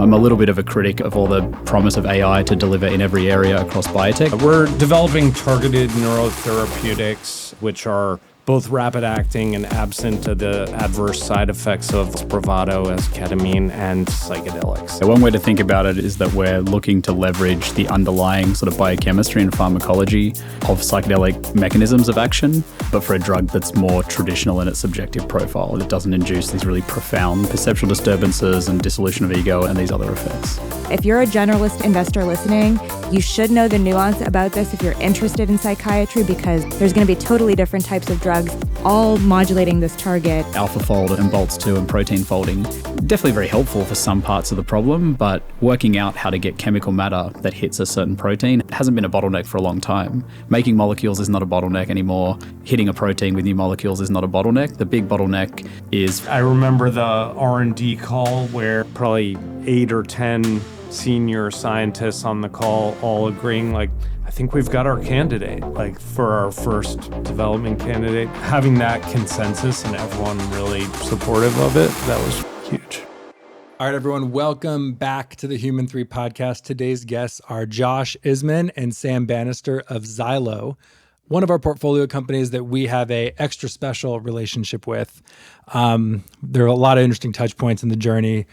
I'm a little bit of a critic of all the promise of AI to deliver in every area across biotech. We're developing targeted neurotherapeutics, which are both rapid acting and absent of the adverse side effects of Spravato as ketamine and psychedelics. One way to think about it is that we're looking to leverage the underlying sort of biochemistry and pharmacology of psychedelic mechanisms of action, but for a drug that's more traditional in its subjective profile, that doesn't induce these really profound perceptual disturbances and dissolution of ego and these other effects. If you're a generalist investor listening, you should know the nuance about this if you're interested in psychiatry, because there's going to be totally different types of drugs, all modulating this target. Alpha fold and bolts 2 and protein folding, definitely very helpful for some parts of the problem, but working out how to get chemical matter that hits a certain protein hasn't been a bottleneck for a long time. Making molecules is not a bottleneck anymore. Hitting a protein with new molecules is not a bottleneck. The big bottleneck is... I remember the R&D call where probably 8 or 10 senior scientists on the call all agreeing, like, I think we've got our candidate, like for our first development candidate. Having that consensus and everyone really supportive of it, that was huge. All right, everyone, welcome back to the Human 3 podcast. Today's guests are Josh Ismin and Sam Banister of Xylo, one of our portfolio companies that we have a extra special relationship with. There are a lot of interesting touch points in the journey.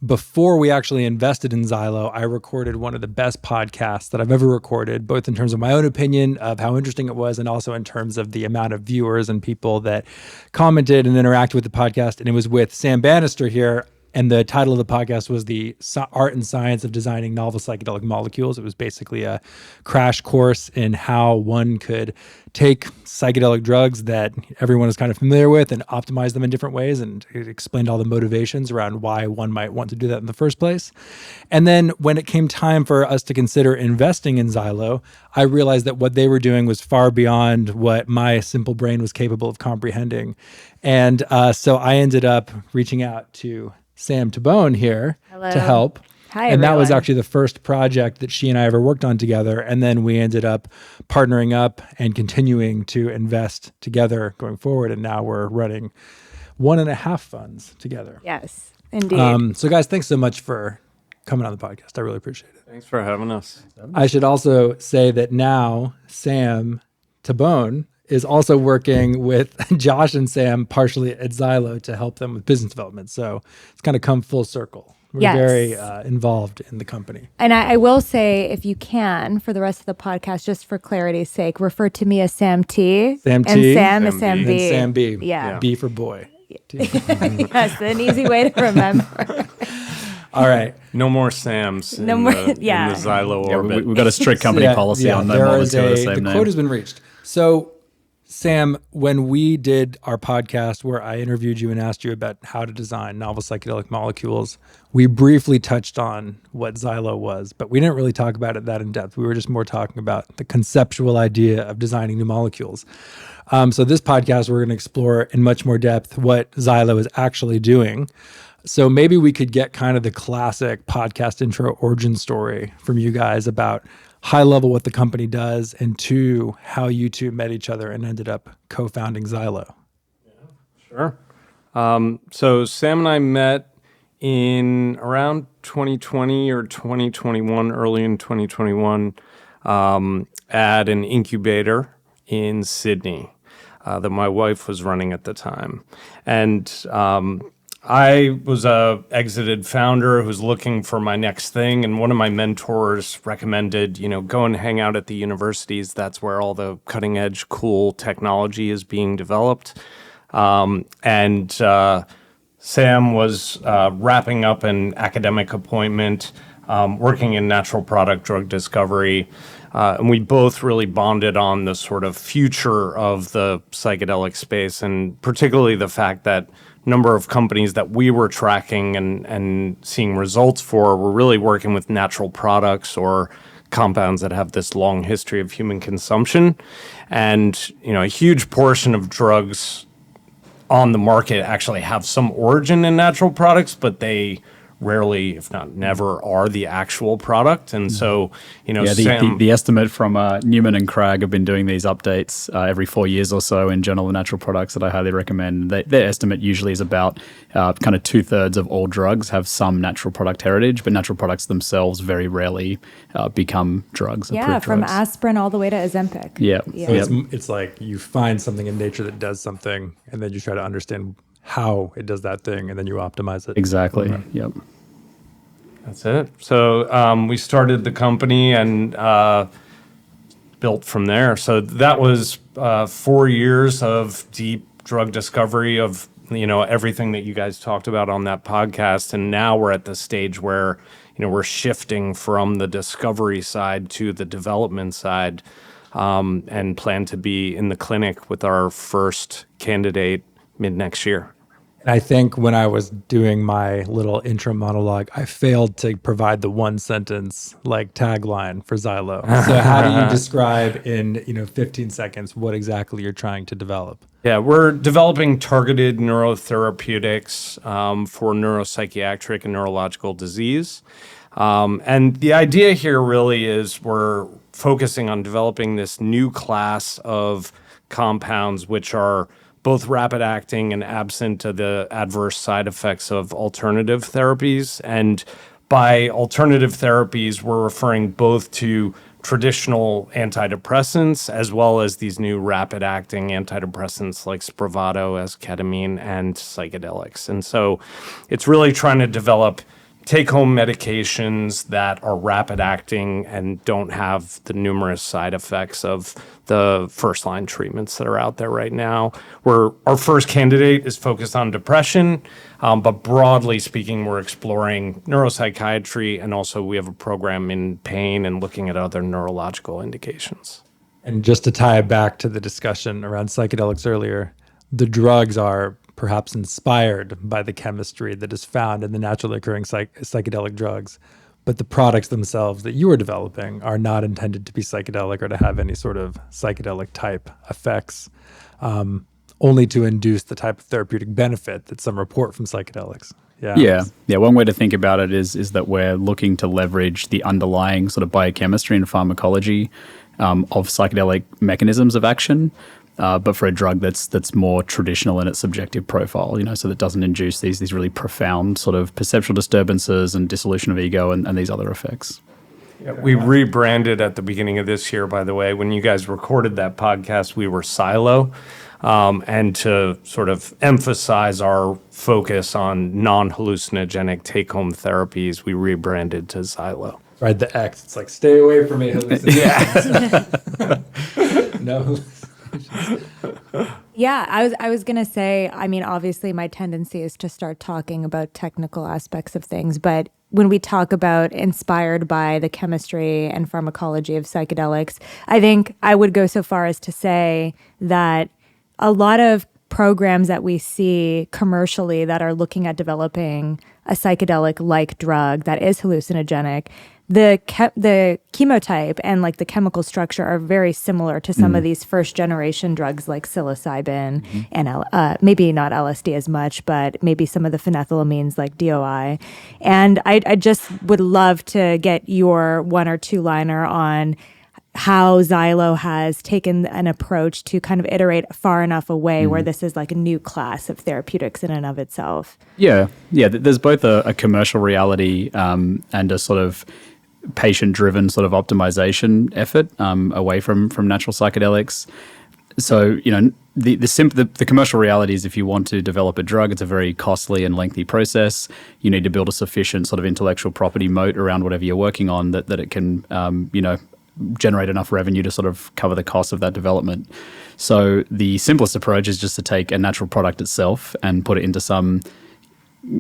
Before we actually invested in Xylo, I recorded one of the best podcasts that I've ever recorded, both in terms of my own opinion of how interesting it was and also in terms of the amount of viewers and people that commented and interacted with the podcast. And it was with Sam Banister here. And the title of the podcast was The Art and Science of Designing Novel Psychedelic Molecules. It was basically a crash course in how one could take psychedelic drugs that everyone is kind of familiar with and optimize them in different ways. And it explained all the motivations around why one might want to do that in the first place. And then when it came time for us to consider investing in Xylo, I realized that what they were doing was far beyond what my simple brain was capable of comprehending. And so I ended up reaching out to Sam Tabone here to help. Hi, and everyone. That was actually the first project that she and I ever worked on together. And then we ended up partnering up and continuing to invest together going forward. And now we're running 1.5 funds together. Yes, indeed. So guys, thanks so much for coming on the podcast. I really appreciate it. Thanks for having us. I should also say that now Sam Tabone is also working with Josh and Sam partially at Xylo to help them with business development. So it's kind of come full circle. We're very involved in the company. And I will say, if you can, for the rest of the podcast, just for clarity's sake, refer to me as Sam T. Sam T. And Sam is Sam B. And Sam B. Yeah. B for boy. Yes, an easy way to remember. All right. No more Sams in the Xylo orbit. We've got a strict company policy on no more than 2 of the same name. The quote has been reached. So, Sam, when we did our podcast where I interviewed you and asked you about how to design novel psychedelic molecules, we briefly touched on what Xylo was, but we didn't really talk about it that in depth. We were just more talking about the conceptual idea of designing new molecules. So this podcast, we're going to explore in much more depth what Xylo is actually doing. So maybe we could get kind of the classic podcast intro origin story from you guys about high level what the company does, and 2, how you two met each other and ended up co-founding Xylo. Sure. So Sam and I met in around 2020 or 2021, early in 2021, at an incubator in Sydney that my wife was running at the time. And I was a exited founder who was looking for my next thing, and one of my mentors recommended, go and hang out at the universities. That's where all the cutting edge, cool technology is being developed. And Sam was wrapping up an academic appointment, working in natural product drug discovery. And we both really bonded on the sort of future of the psychedelic space, and particularly the fact that number of companies that we were tracking and seeing results for were really working with natural products or compounds that have this long history of human consumption. And, a huge portion of drugs on the market actually have some origin in natural products, but they rarely, if not never, are the actual product. And so, the estimate from Newman and Cragg have been doing these updates every 4 years or so in Journal of Natural Products that I highly recommend. Their estimate usually is about kind of 2/3 of all drugs have some natural product heritage, but natural products themselves very rarely become drugs. Yeah, from drugs. aspirin all the way to Ozempic. Yeah. So it's like you find something in nature that does something, and then you try to understand how it does that thing, and then you optimize it. Exactly. Yep. That's it. So we started the company and built from there. So that was 4 years of deep drug discovery of everything that you guys talked about on that podcast. And now we're at the stage where we're shifting from the discovery side to the development side, and plan to be in the clinic with our first candidate mid next year. And I think when I was doing my little intro monologue, I failed to provide the one sentence tagline for Xylo. So how do you describe in 15 seconds what exactly you're trying to develop? Yeah, we're developing targeted neurotherapeutics for neuropsychiatric and neurological disease. And the idea here really is we're focusing on developing this new class of compounds which are both rapid acting and absent of the adverse side effects of alternative therapies. And by alternative therapies, we're referring both to traditional antidepressants as well as these new rapid acting antidepressants like Spravato, esketamine, and psychedelics. And so it's really trying to develop take-home medications that are rapid acting and don't have the numerous side effects of the first-line treatments that are out there right now. Our first candidate is focused on depression, but broadly speaking, we're exploring neuropsychiatry, and also we have a program in pain and looking at other neurological indications. And just to tie it back to the discussion around psychedelics earlier, the drugs are perhaps inspired by the chemistry that is found in the naturally occurring psychedelic drugs, but the products themselves that you are developing are not intended to be psychedelic or to have any sort of psychedelic type effects, only to induce the type of therapeutic benefit that some report from psychedelics. Yeah. One way to think about it is that we're looking to leverage the underlying sort of biochemistry and pharmacology of psychedelic mechanisms of action, but for a drug that's more traditional in its subjective profile, so that doesn't induce these really profound sort of perceptual disturbances and dissolution of ego and these other effects. Yeah, we rebranded at the beginning of this year, by the way. When you guys recorded that podcast, we were Xylo. And to sort of emphasize our focus on non-hallucinogenic take-home therapies, we rebranded to Xylo. Right, the X. It's like, stay away from me. Yeah. No. Yeah, I was going to say, I mean, obviously my tendency is to start talking about technical aspects of things, but when we talk about inspired by the chemistry and pharmacology of psychedelics, I think I would go so far as to say that a lot of programs that we see commercially that are looking at developing a psychedelic-like drug that is hallucinogenic, the chemotype and the chemical structure are very similar to some of these first-generation drugs like psilocybin and maybe not LSD as much, but maybe some of the phenethylamines like DOI. And I just would love to get your one or two liner on how Xylo has taken an approach to kind of iterate far enough away where this is like a new class of therapeutics in and of itself. Yeah. There's both a commercial reality and a sort of patient-driven sort of optimization effort away from natural psychedelics. So, the commercial reality is if you want to develop a drug, it's a very costly and lengthy process. You need to build a sufficient sort of intellectual property moat around whatever you're working on that it can, generate enough revenue to sort of cover the cost of that development. So the simplest approach is just to take a natural product itself and put it into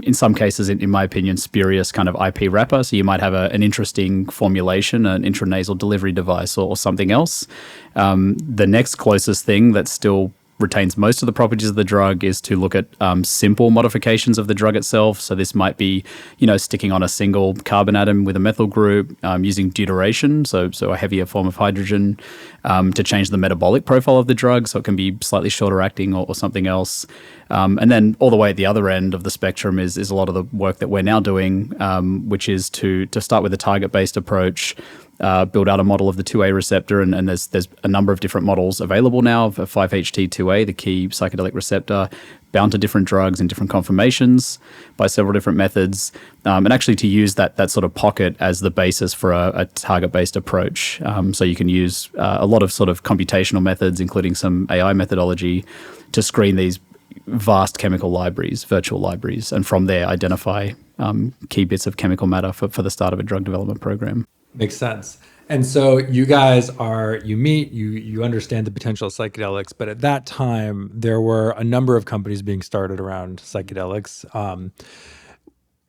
in some cases, in my opinion, spurious kind of IP wrapper. So you might have an interesting formulation, an intranasal delivery device or something else. The next closest thing that's still retains most of the properties of the drug is to look at simple modifications of the drug itself. So this might be, sticking on a single carbon atom with a methyl group, using deuteration, so a heavier form of hydrogen, to change the metabolic profile of the drug, so it can be slightly shorter acting or something else. And then all the way at the other end of the spectrum is a lot of the work that we're now doing, which is to start with a target-based approach, build out a model of the 2A receptor, and there's a number of different models available now of 5-HT2A, the key psychedelic receptor, bound to different drugs in different conformations by several different methods, and actually to use that sort of pocket as the basis for a target-based approach. So you can use a lot of sort of computational methods, including some AI methodology, to screen these vast chemical libraries, virtual libraries, and from there identify key bits of chemical matter for the start of a drug development program. Makes sense. And so you guys you understand the potential of psychedelics, but at that time, there were a number of companies being started around psychedelics.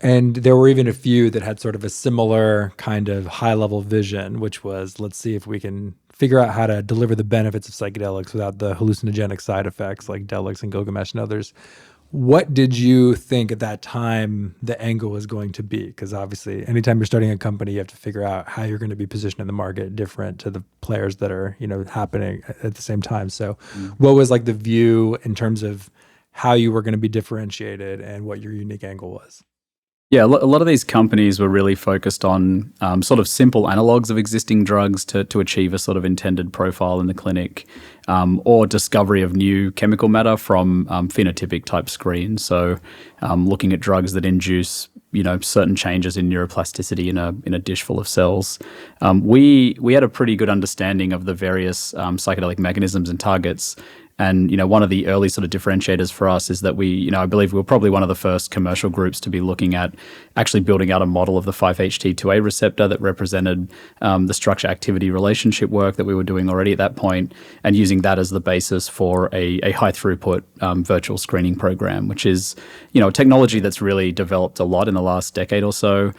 And there were even a few that had sort of a similar kind of high-level vision, which was, let's see if we can figure out how to deliver the benefits of psychedelics without the hallucinogenic side effects like Delix and Gilgamesh and others. What did you think at that time the angle was going to be? Because obviously, anytime you're starting a company, you have to figure out how you're going to be positioned in the market different to the players that are, happening at the same time. So what was like the view in terms of how you were going to be differentiated and what your unique angle was? Yeah, a lot of these companies were really focused on sort of simple analogs of existing drugs to achieve a sort of intended profile in the clinic, or discovery of new chemical matter from phenotypic type screens. So looking at drugs that induce certain changes in neuroplasticity in a dish full of cells. We had a pretty good understanding of the various psychedelic mechanisms and targets. And, one of the early sort of differentiators for us is that I believe we were probably one of the first commercial groups to be looking at actually building out a model of the 5-HT2A receptor that represented the structure-activity relationship work that we were doing already at that point, and using that as the basis for a high-throughput virtual screening program, which is, a technology that's really developed a lot in the last decade or so,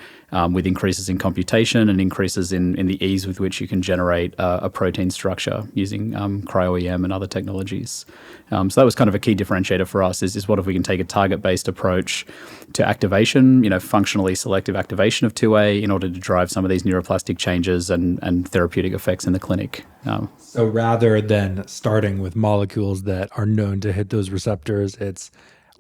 with increases in computation and increases in the ease with which you can generate a protein structure using cryo-EM and other technologies. So that was kind of a key differentiator for us is what if we can take a target-based approach to activation, functionally selective activation of 2A in order to drive some of these neuroplastic changes and therapeutic effects in the clinic. So rather than starting with molecules that are known to hit those receptors, it's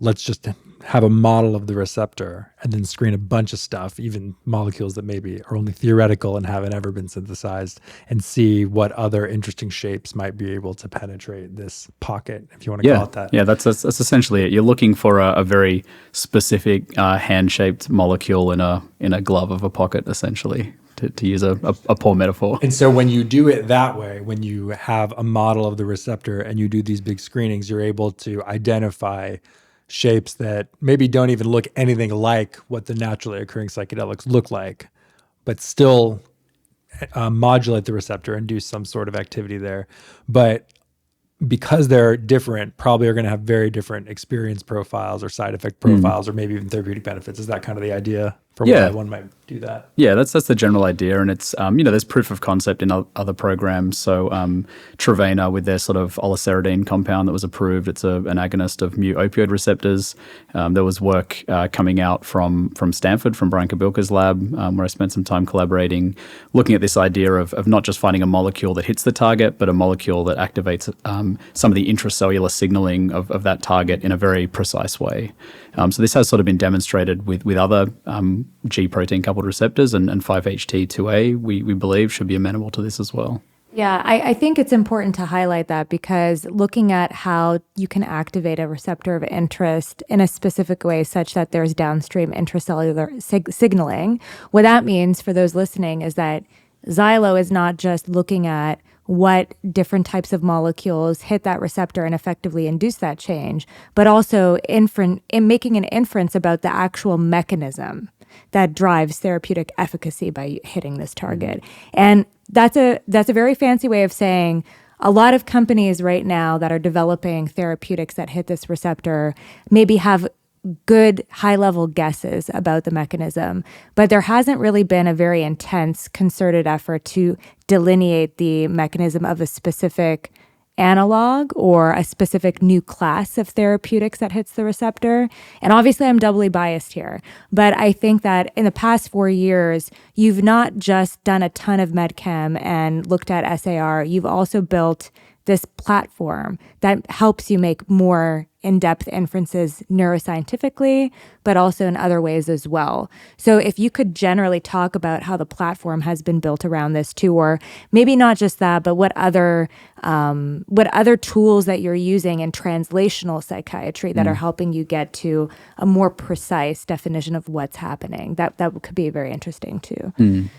let's just have a model of the receptor and then screen a bunch of stuff, even molecules that maybe are only theoretical and haven't ever been synthesized, and see what other interesting shapes might be able to penetrate this pocket, if you want to call it that. Yeah, that's essentially it. You're looking for a very specific hand-shaped molecule in a glove of a pocket, essentially, to use a poor metaphor. And so when you do it that way, when you have a model of the receptor and you do these big screenings, you're able to identify shapes that maybe don't even look anything like what the naturally occurring psychedelics look like, but still modulate the receptor and do some sort of activity there. But because they're different, probably are going to have very different experience profiles or side effect profiles, or maybe even therapeutic benefits. Is that kind of the idea for why one might do that? Yeah, that's the general idea. And it's, there's proof of concept in other programs. So Trevena with their sort of oliceridine compound that was approved, it's an agonist of mu opioid receptors. There was work coming out from Stanford, from Brian Kabilka's lab, where I spent some time collaborating, looking at this idea of not just finding a molecule that hits the target, but a molecule that activates some of the intracellular signaling of that target in a very precise way. So this has sort of been demonstrated with other G protein coupled receptors, and 5-HT2A, we believe, should be amenable to this as well. Yeah, I think it's important to highlight that, because looking at how you can activate a receptor of interest in a specific way such that there's downstream intracellular signaling, what that means for those listening is that Xylo is not just looking at what different types of molecules hit that receptor and effectively induce that change, but also making an inference about the actual mechanism that drives therapeutic efficacy by hitting this target. And that's a very fancy way of saying a lot of companies right now that are developing therapeutics that hit this receptor maybe have good high-level guesses about the mechanism, but there hasn't really been a very intense, concerted effort to delineate the mechanism of a specific analog or a specific new class of therapeutics that hits the receptor. And obviously, I'm doubly biased here, but I think that in the past 4 years, you've not just done a ton of medchem and looked at SAR, you've also built this platform that helps you make more in-depth inferences neuroscientifically, but also in other ways as well. So if you could generally talk about how the platform has been built around this too, or maybe not just that, but what other tools that you're using in translational psychiatry that are helping you get to a more precise definition of what's happening. That could be very interesting too.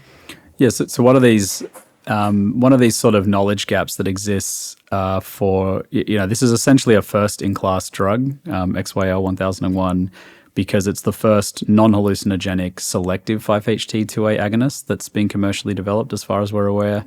Yes. So one of these sort of knowledge gaps that exists for, this is essentially a first-in-class drug, XYL1001, because it's the first non-hallucinogenic selective 5-HT2A agonist that's been commercially developed as far as we're aware.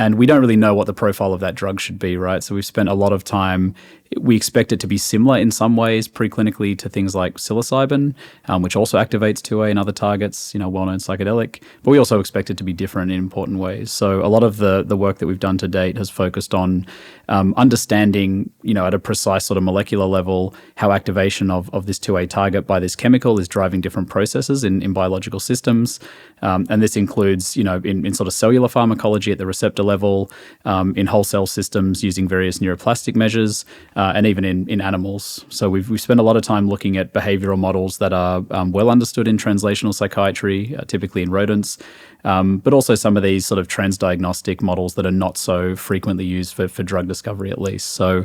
And we don't really know what the profile of that drug should be, right? So we've spent a lot of time. We expect it to be similar in some ways preclinically to things like psilocybin, which also activates 2A and other targets, well-known psychedelic. But we also expect it to be different in important ways. So a lot of the work that we've done to date has focused on understanding, at a precise sort of molecular level, how activation of this 2A target by this chemical is driving different processes in biological systems. And this includes, in sort of cellular pharmacology at the receptor level, in whole cell systems using various neuroplastic measures, and even in animals. So we've spent a lot of time looking at behavioral models that are well understood in translational psychiatry, typically in rodents, but also some of these sort of transdiagnostic models that are not so frequently used for drug discovery, at least. So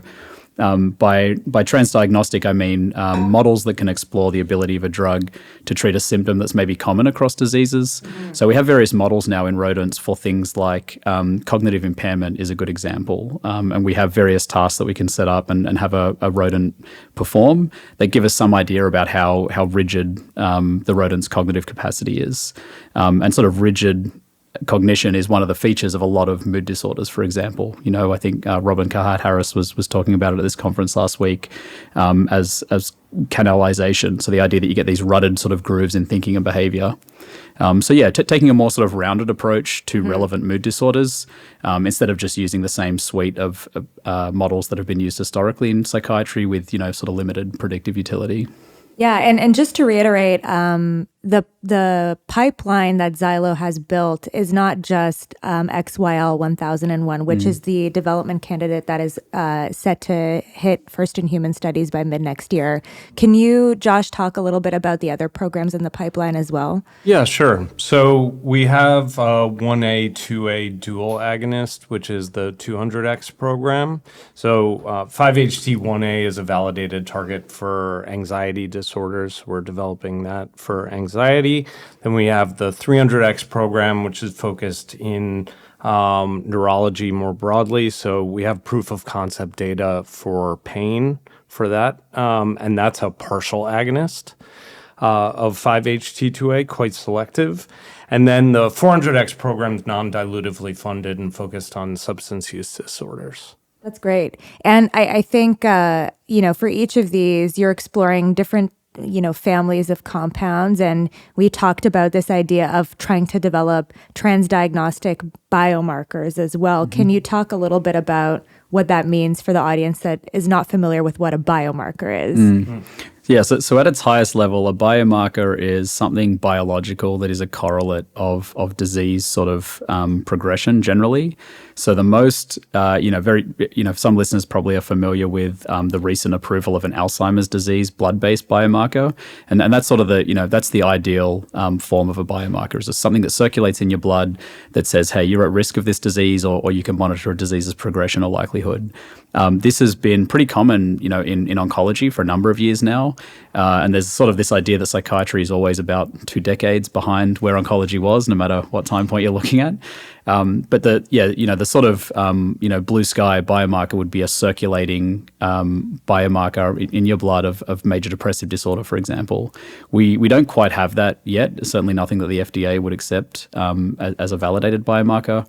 by transdiagnostic, I mean models that can explore the ability of a drug to treat a symptom that's maybe common across diseases. So we have various models now in rodents for things like cognitive impairment is a good example. And we have various tasks that we can set up and have a rodent perform that give us some idea about how rigid the rodent's cognitive capacity is. And sort of rigid cognition is one of the features of a lot of mood disorders, for example. I think Robin Carhart-Harris was talking about it at this conference last week as canalization. So the idea that you get these rutted sort of grooves in thinking and behavior. Taking a more sort of rounded approach to relevant mood disorders instead of just using the same suite of models that have been used historically in psychiatry with, sort of limited predictive utility. Yeah, and just to reiterate, the pipeline that Xylo has built is not just XYL1001, which is the development candidate that is set to hit first-in-human studies by mid-next year. Can you, Josh, talk a little bit about the other programs in the pipeline as well? Yeah, sure. So we have 1A, 2A dual agonist, which is the 200X program. So 5-HT1A is a validated target for anxiety disorders. We're developing that for anxiety. Then we have the 300X program, which is focused in neurology more broadly. So we have proof of concept data for pain for that. And that's a partial agonist of 5-HT2A, quite selective. And then the 400X program is non-dilutively funded and focused on substance use disorders. That's great. And I think, for each of these, you're exploring different families of compounds. And we talked about this idea of trying to develop transdiagnostic biomarkers as well. Can you talk a little bit about what that means for the audience that is not familiar with what a biomarker is? Yeah, so at its highest level, a biomarker is something biological that is a correlate of disease sort of progression generally. So the most, some listeners probably are familiar with the recent approval of an Alzheimer's disease blood-based biomarker. And that's sort of that's the ideal form of a biomarker, is something that circulates in your blood that says, hey, you're at risk of this disease, or you can monitor a disease's progression or likelihood. This has been pretty common, in oncology for a number of years now. And there's sort of this idea that psychiatry is always about 2 decades behind where oncology was, no matter what time point you're looking at. But the sort of blue sky biomarker would be a circulating biomarker in your blood of major depressive disorder, for example. We don't quite have that yet. Certainly nothing that the FDA would accept as a validated biomarker.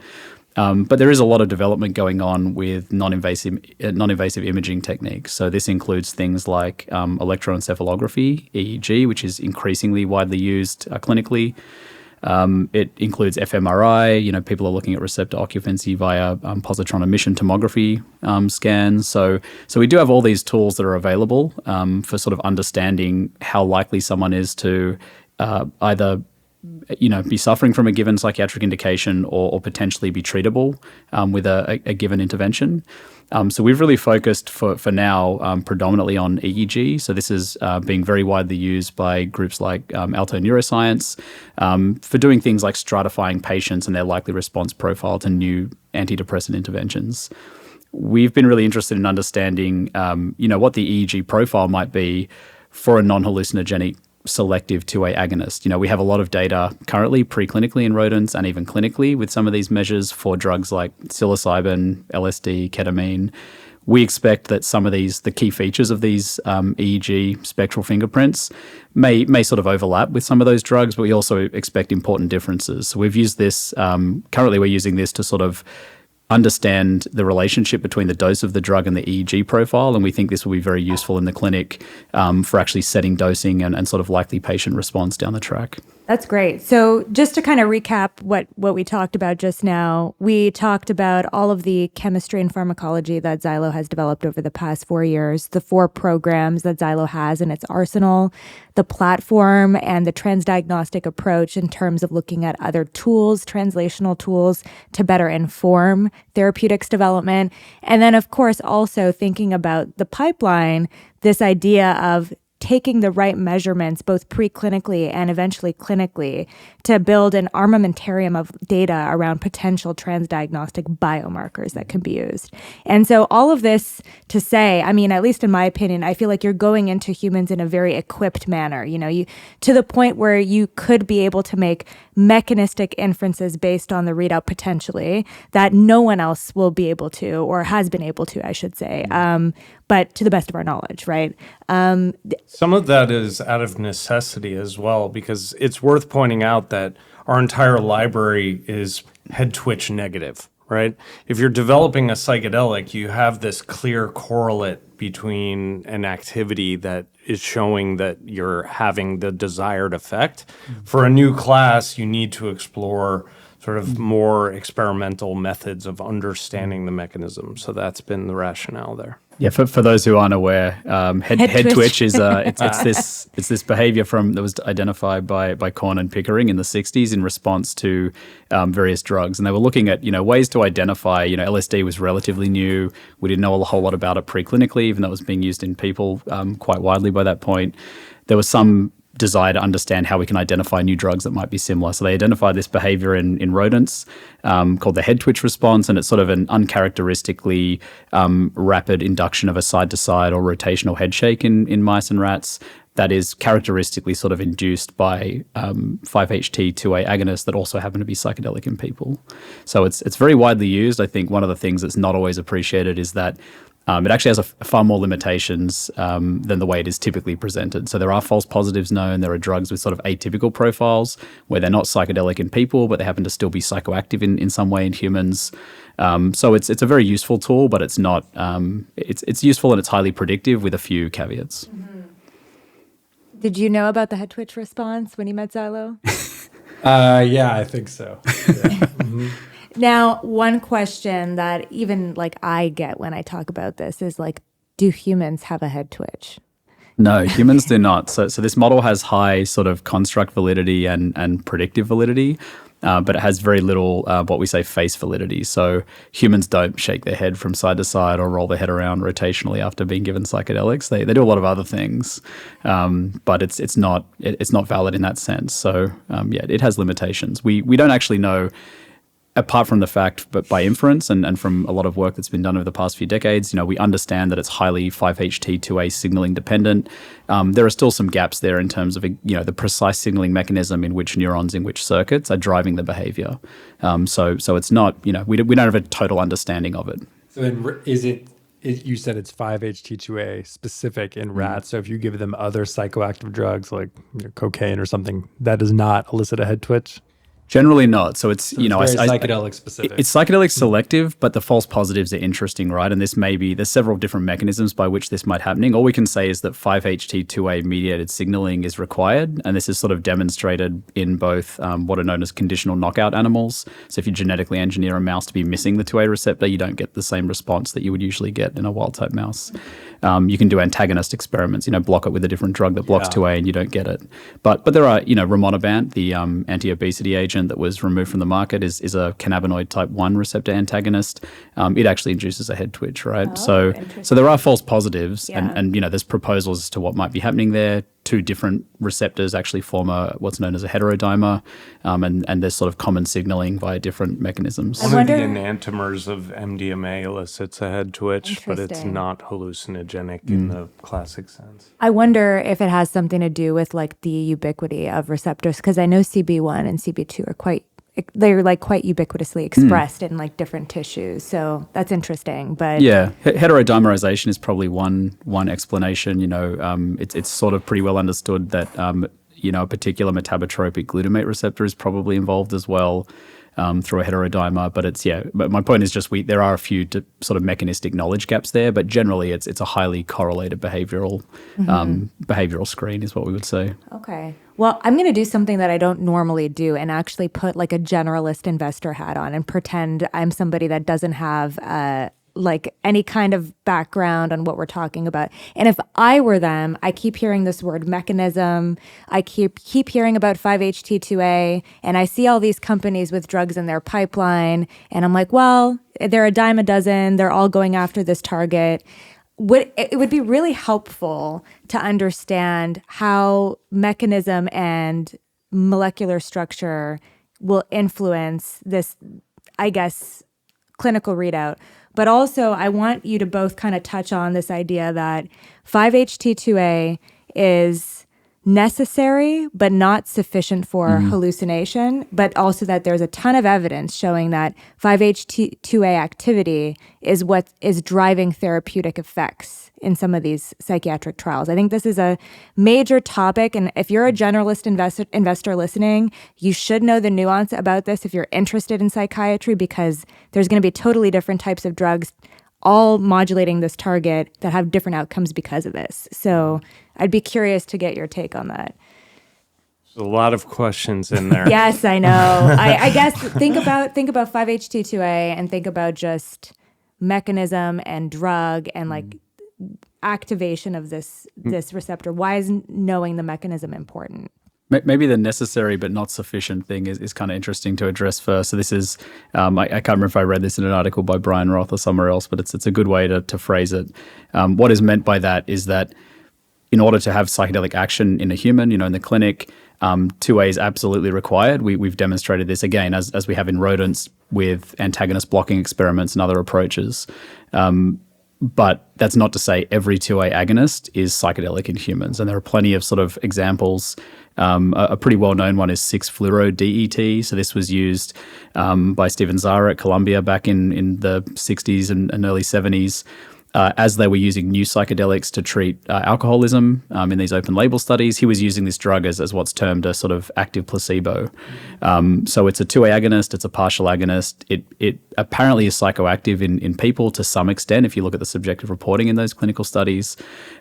But there is a lot of development going on with non-invasive imaging techniques. So this includes things like electroencephalography, EEG, which is increasingly widely used clinically. It includes fMRI. People are looking at receptor occupancy via positron emission tomography scans. So we do have all these tools that are available for sort of understanding how likely someone is to either be suffering from a given psychiatric indication or potentially be treatable with a given intervention. So we've really focused for now predominantly on EEG. So this is being very widely used by groups like Alto Neuroscience for doing things like stratifying patients and their likely response profile to new antidepressant interventions. We've been really interested in understanding, what the EEG profile might be for a non-hallucinogenic selective 2A agonist. We have a lot of data currently preclinically in rodents and even clinically with some of these measures for drugs like psilocybin, LSD, ketamine. We expect that some of the key features of these EEG spectral fingerprints may sort of overlap with some of those drugs, but we also expect important differences. So we've used this, currently we're using this to sort of understand the relationship between the dose of the drug and the EEG profile, and we think this will be very useful in the clinic for actually setting dosing and sort of likely patient response down the track. That's great. So just to kind of recap what we talked about just now, we talked about all of the chemistry and pharmacology that Xylo has developed over the past 4 years, the 4 programs that Xylo has in its arsenal, the platform and the transdiagnostic approach in terms of looking at other tools, translational tools to better inform therapeutics development. And then, of course, also thinking about the pipeline, this idea of taking the right measurements, both preclinically and eventually clinically, to build an armamentarium of data around potential transdiagnostic biomarkers that can be used. And so all of this to say, I mean, at least in my opinion, I feel like you're going into humans in a very equipped manner, to the point where you could be able to make mechanistic inferences based on the readout potentially that no one else will be able to, or has been able to, I should say. But to the best of our knowledge, right? Some of that is out of necessity as well, because it's worth pointing out that our entire library is head twitch negative, right? If you're developing a psychedelic, you have this clear correlate between an activity that is showing that you're having the desired effect. For a new class, you need to explore sort of more experimental methods of understanding the mechanism. So that's been the rationale there. Yeah, for those who aren't aware, head twitch is it's this behavior that was identified by Korn and Pickering in the 60s in response to various drugs, and they were looking at ways to identify. LSD was relatively new. We didn't know a whole lot about it preclinically, even though it was being used in people quite widely by that point. There was some desire to understand how we can identify new drugs that might be similar. So they identified this behavior in rodents called the head twitch response, and it's sort of an uncharacteristically rapid induction of a side-to-side or rotational head shake in mice and rats that is characteristically sort of induced by 5-HT2A agonists that also happen to be psychedelic in people. So it's very widely used. I think one of the things that's not always appreciated is that it actually has far more limitations than the way it is typically presented. So there are false positives known. There are drugs with sort of atypical profiles where they're not psychedelic in people, but they happen to still be psychoactive in some way in humans. So it's a very useful tool, but it's not. It's useful and it's highly predictive with a few caveats. Mm-hmm. Did you know about the head twitch response when you met Xylo? Yeah, I think so. Yeah. Mm-hmm. Now, one question that even I get when I talk about this is do humans have a head twitch? No, humans do not. So this model has high sort of construct validity and predictive validity, but it has very little what we say face validity. So humans don't shake their head from side to side or roll their head around rotationally after being given psychedelics. They do a lot of other things, but it's not valid in that sense. So it has limitations. We don't actually know. Apart from the fact, but by inference and from a lot of work that's been done over the past few decades, we understand that it's highly 5-HT2A signaling dependent. There are still some gaps there in terms of, the precise signaling mechanism in which neurons in which circuits are driving the behavior. So it's not, we don't have a total understanding of it. So then is it you said it's 5-HT2A specific in rats. So if you give them other psychoactive drugs like cocaine or something, that does not elicit a head twitch? Generally not. So it's, Very psychedelic specific. It's psychedelic selective, but the false positives are interesting, right? And there's several different mechanisms by which this might happening. All we can say is that 5-HT2A mediated signaling is required. And this is sort of demonstrated in both what are known as conditional knockout animals. So if you genetically engineer a mouse to be missing the 2A receptor, you don't get the same response that you would usually get in a wild type mouse. You can do antagonist experiments, block it with a different drug that blocks 2A and you don't get it. But there are, rimonabant, the anti-obesity agent that was removed from the market is a cannabinoid type 1 receptor antagonist. It actually induces a head twitch, right? Oh, so there are false positives Yeah. and there's proposals as to what might be happening there. Two different receptors actually form what's known as a heterodimer, and there's sort of common signaling via different mechanisms. I One of the wonder- enantiomers of MDMA elicits a head twitch, but it's Interesting. not hallucinogenic in the classic sense. I wonder if it has something to do with like the ubiquity of receptors, because I know CB1 and CB2 are quite ubiquitously expressed in like different tissues. So that's interesting. But Yeah, heterodimerization is probably one explanation. It's sort of pretty well understood that a particular metabotropic glutamate receptor is probably involved as well through a heterodimer. But my point is just there are a few sort of mechanistic knowledge gaps there, but generally it's a highly correlated behavioral screen is what we would say. Okay. Well, I'm going to do something that I don't normally do and actually put like a generalist investor hat on and pretend I'm somebody that doesn't have like any kind of background on what we're talking about. And if I were them, I keep hearing this word mechanism. I keep hearing about 5-HT2A, and I see all these companies with drugs in their pipeline, and I'm like, well, they're a dime a dozen. They're all going after this target. It would be really helpful to understand how mechanism and molecular structure will influence this, I guess, clinical readout. But also, I want you to both kind of touch on this idea that 5-HT2A is necessary but not sufficient for hallucination, but also that there's a ton of evidence showing that 5-HT2A activity is what is driving therapeutic effects in some of these psychiatric trials. I think this is a major topic, and if you're a generalist investor listening, you should know the nuance about this if you're interested in psychiatry, because there's going to be totally different types of drugs all modulating this target that have different outcomes because of this. So I'd be curious to get your take on that. There's a lot of questions in there. Yes, I know. I guess think about 5-HT2A and think about just mechanism and drug and like activation of this receptor. Why is knowing the mechanism important? Maybe the necessary but not sufficient thing is kind of interesting to address first. So this is, I can't remember if I read this in an article by Brian Roth or somewhere else, but it's a good way to phrase it. What is meant by that is that in order to have psychedelic action in a human, in the clinic, 2A is absolutely required. We've demonstrated this again, as we have in rodents with antagonist blocking experiments and other approaches. But that's not to say every 2A agonist is psychedelic in humans. And there are plenty of sort of examples. A pretty well-known one is 6-fluoro-DET. So this was used by Stephen Zara at Columbia back in the 60s and early 70s. As they were using new psychedelics to treat alcoholism in these open label studies, he was using this drug as what's termed a sort of active placebo. So it's a 2A agonist, it's a partial agonist. It apparently is psychoactive in people to some extent if you look at the subjective reporting in those clinical studies.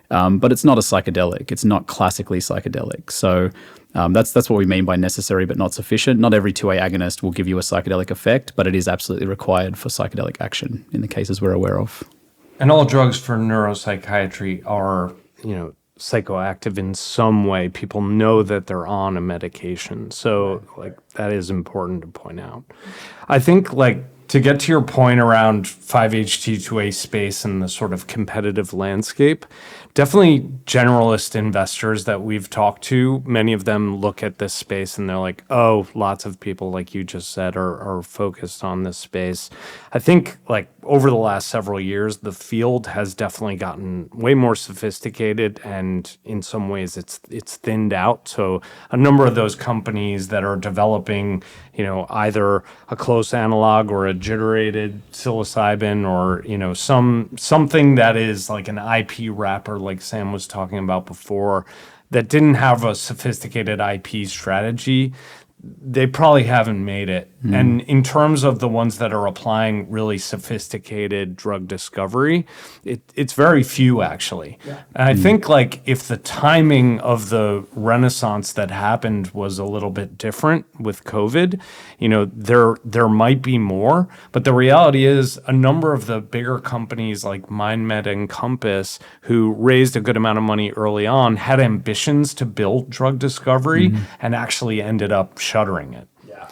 But it's not a psychedelic. It's not classically psychedelic. So that's what we mean by necessary but not sufficient. Not every 2A agonist will give you a psychedelic effect, but it is absolutely required for psychedelic action in the cases we're aware of. And all drugs for neuropsychiatry are, psychoactive in some way. People know that they're on a medication. So, that is important to point out. I think, to get to your point around 5-HT2A space and the sort of competitive landscape, definitely generalist investors that we've talked to, many of them look at this space and they're like, oh, lots of people, like you just said, are focused on this space. I think, over the last several years, the field has definitely gotten way more sophisticated, and in some ways it's thinned out. So a number of those companies that are developing, either a close analog or a deuterated psilocybin or, something that is like an IP wrapper, like Sam was talking about before, that didn't have a sophisticated IP strategy, they probably haven't made it. And in terms of the ones that are applying really sophisticated drug discovery, it's very few actually. And I think like if the timing of the renaissance that happened was a little bit different with COVID, you know, there might be more. But the reality is a number of the bigger companies like MindMed and Compass, who raised a good amount of money early on, had ambitions to build drug discovery and actually ended up shuttering it.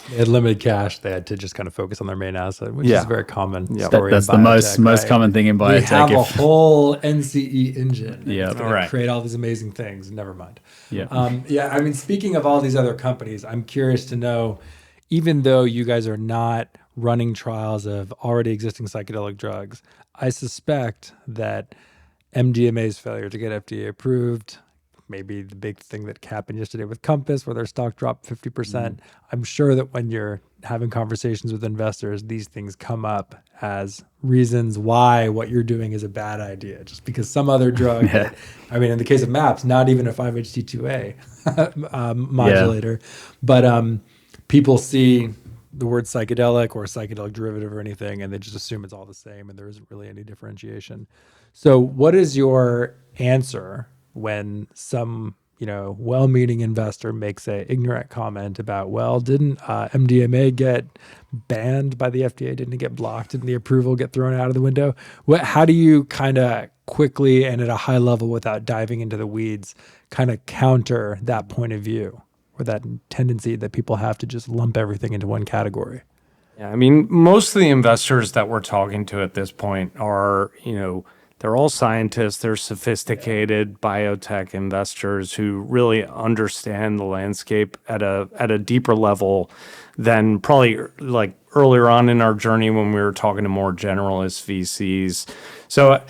They had limited cash. They had to just kind of focus on their main asset, which is a very common story. That's in biotech, the most common thing in biotech. We have a whole NCE engine. Yeah, create all these amazing things. Never mind. Yeah. I mean, speaking of all these other companies, I'm curious to know, even though you guys are not running trials of already existing psychedelic drugs, I suspect that MDMA's failure to get FDA approved, maybe the big thing that happened yesterday with Compass, where their stock dropped 50%. I'm sure that when you're having conversations with investors, these things come up as reasons why what you're doing is a bad idea, just because some other drug, that, I mean, in the case of MAPS, not even a 5-HT2A modulator, but people see the word psychedelic or psychedelic derivative or anything, and they just assume it's all the same, and there isn't really any differentiation. So what is your answer when some, you know, well-meaning investor makes a ignorant comment about, well, didn't MDMA get banned by the FDA? Didn't it get blocked? Didn't the approval get thrown out of the window? How do you kind of quickly and at a high level, without diving into the weeds, kind of counter that point of view, or that tendency that people have to just lump everything into one category? Yeah, I mean, most of the investors that we're talking to at this point are, you know, they're all scientists. They're sophisticated biotech investors who really understand the landscape at a deeper level than probably like earlier on in our journey when we were talking to more generalist VCs. So,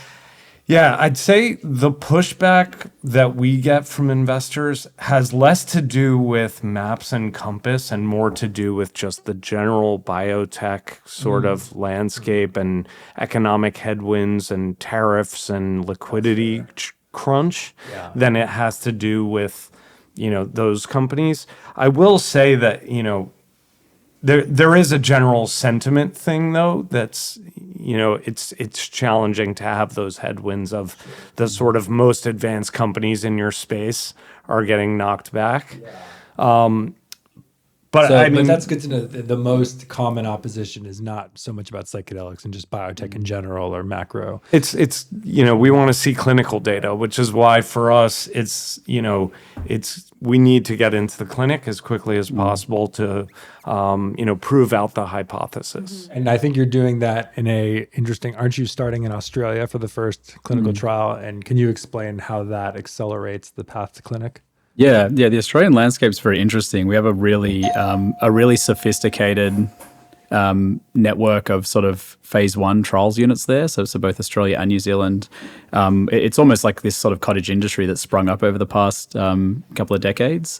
yeah, I'd say the pushback that we get from investors has less to do with MAPS and Compass and more to do with just the general biotech sort of landscape and economic headwinds and tariffs and liquidity crunch than it has to do with, you know, those companies. I will say that, you know, there is a general sentiment thing, though, that's, you know, it's challenging to have those headwinds of the sort of most advanced companies in your space are getting knocked back. But that's good to know. The most common opposition is not so much about psychedelics and just biotech in general or macro. It's you know, we want to see clinical data, which is why for us it's, you know, we need to get into the clinic as quickly as possible to you know, prove out the hypothesis. And I think you're doing that in a interesting. Aren't you starting in Australia for the first clinical trial? And can you explain how that accelerates the path to clinic? Yeah. The Australian landscape is very interesting. We have a really sophisticated network of sort of phase 1 trials units there. So both Australia and New Zealand. It's almost like this sort of cottage industry that's sprung up over the past couple of decades.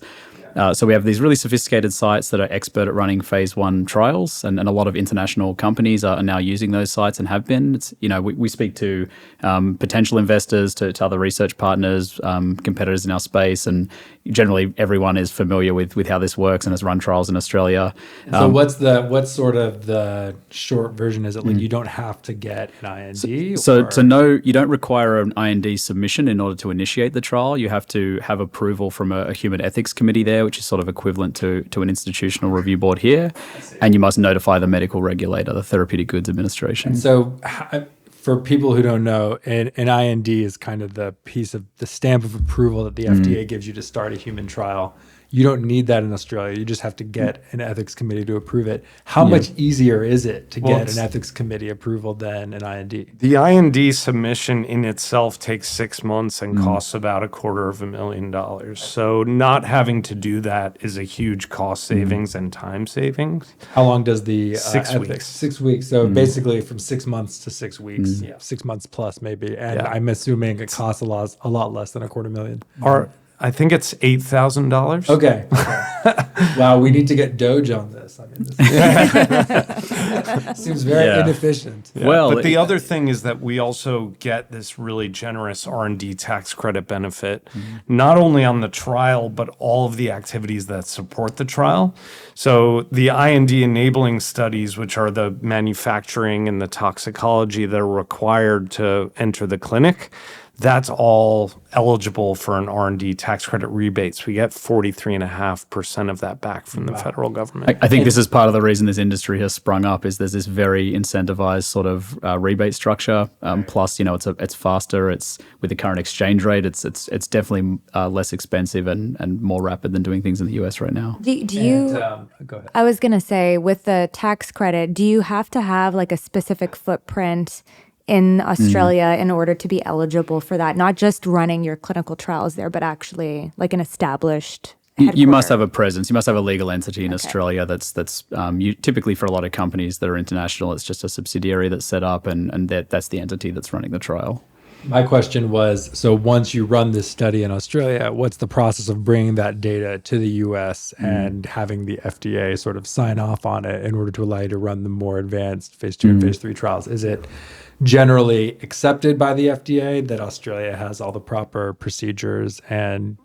So we have these really sophisticated sites that are expert at running phase 1 trials, and a lot of international companies are now using those sites and have been. It's, you know, we speak to potential investors, to other research partners, competitors in our space, and generally everyone is familiar with how this works and has run trials in Australia. So what's sort of the short version? Is it like you don't have to get an IND? So to know, you don't require an IND submission in order to initiate the trial. You have to have approval from a human ethics committee there, which is sort of equivalent to an institutional review board here. And you must notify the medical regulator, the Therapeutic Goods Administration. And so for people who don't know, an IND is kind of the piece of the stamp of approval that the FDA gives you to start a human trial. You don't need that in Australia. You just have to get an ethics committee to approve it. How much easier is it to get an ethics committee approval than an IND? The IND submission in itself takes 6 months and costs about $250,000. So not having to do that is a huge cost savings and time savings. How long does the 6 weeks? 6 weeks. So basically from 6 months to 6 weeks, 6 months plus maybe. And I'm assuming it costs a lot less than $250,000. I think it's $8,000. Okay. Wow, we need to get Doge on this. this. I mean, this seems very inefficient. Yeah. Well, but the other thing is that we also get this really generous R&D tax credit benefit, not only on the trial, but all of the activities that support the trial. So the IND enabling studies, which are the manufacturing and the toxicology that are required to enter the clinic, that's all eligible for an R&D tax credit rebates. We get 43.5% of that back from the federal government. I think this is part of the reason this industry has sprung up is there's this very incentivized sort of rebate structure. Plus, it's faster. It's with the current exchange rate. It's definitely less expensive and more rapid than doing things in the US right now. Do you? Go ahead. I was gonna say with the tax credit, do you have to have like a specific footprint in Australia in order to be eligible for that? Not just running your clinical trials there, but actually like an established You must have a presence. You must have a legal entity in Australia that's typically for a lot of companies that are international, it's just a subsidiary that's set up and that's the entity that's running the trial. My question was, so once you run this study in Australia, what's the process of bringing that data to the US and having the FDA sort of sign off on it in order to allow you to run the more advanced phase 2 and phase 3 trials? Is it generally accepted by the FDA that Australia has all the proper procedures and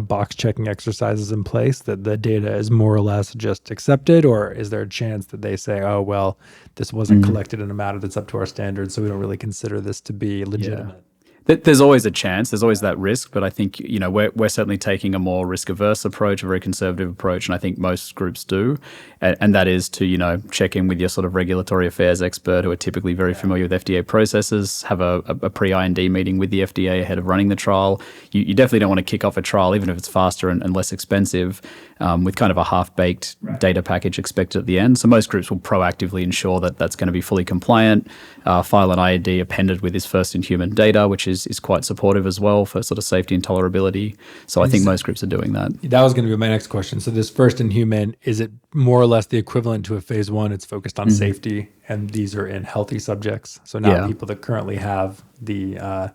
box checking exercises in place, that the data is more or less just accepted, or is there a chance that they say, oh well, this wasn't collected in a manner that's up to our standards, so we don't really consider this to be legitimate? There's always a chance. There's always that risk, but I think we're certainly taking a more risk-averse approach, a very conservative approach, and I think most groups do, and that is to check in with your sort of regulatory affairs expert who are typically very familiar with FDA processes. Have a pre-IND meeting with the FDA ahead of running the trial. You definitely don't want to kick off a trial, even if it's faster and less expensive, with kind of a half-baked data package expected at the end. So most groups will proactively ensure that that's going to be fully compliant. File an IND appended with this first-in-human data, which is quite supportive as well for sort of safety and tolerability. So I think most groups are doing that. That was going to be my next question. So this first-in-human, is it more or less the equivalent to a phase 1? It's focused on safety, and these are in healthy subjects. So not people that currently have the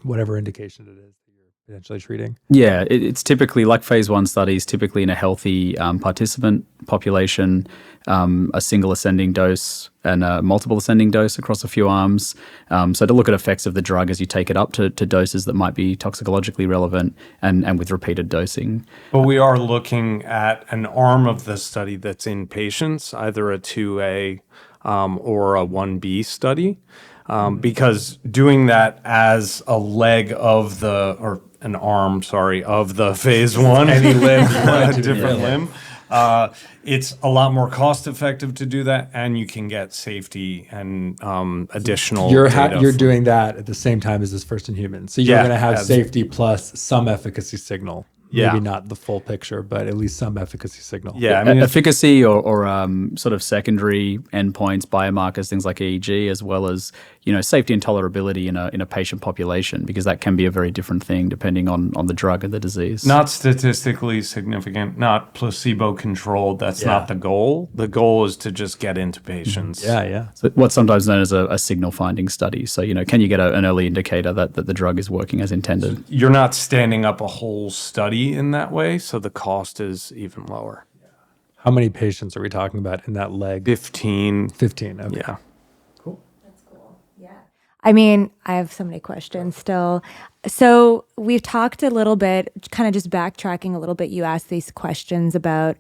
whatever indication it is that you're potentially treating. Yeah, it's typically like phase 1 studies, typically in a healthy participant population, a single ascending dose and a multiple ascending dose across a few arms. So to look at effects of the drug as you take it up to doses that might be toxicologically relevant and with repeated dosing. But we are looking at an arm of the study that's in patients, either a 2A or a 1B study, because doing that as a leg of an arm of the phase 1, Any limb, a different limb. It's a lot more cost effective to do that, and you can get safety and additional data. You're doing that at the same time as this first in human. So you're going to have safety plus some efficacy signal. Maybe not the full picture, but at least some efficacy signal. Yeah, I mean, efficacy or sort of secondary endpoints, biomarkers, things like EEG, as well as safety and tolerability in a patient population, because that can be a very different thing depending on the drug and the disease. Not statistically significant, not placebo controlled. That's not the goal. The goal is to just get into patients. Yeah. So what's sometimes known as a signal finding study. So can you get an early indicator that the drug is working as intended? You're not standing up a whole study in that way, so the cost is even lower. How many patients are we talking about in that leg? 15. 15, okay. Yeah. Cool. That's cool. Yeah. I mean, I have so many questions still. So we've talked a little bit, kind of just backtracking a little bit. You asked these questions about,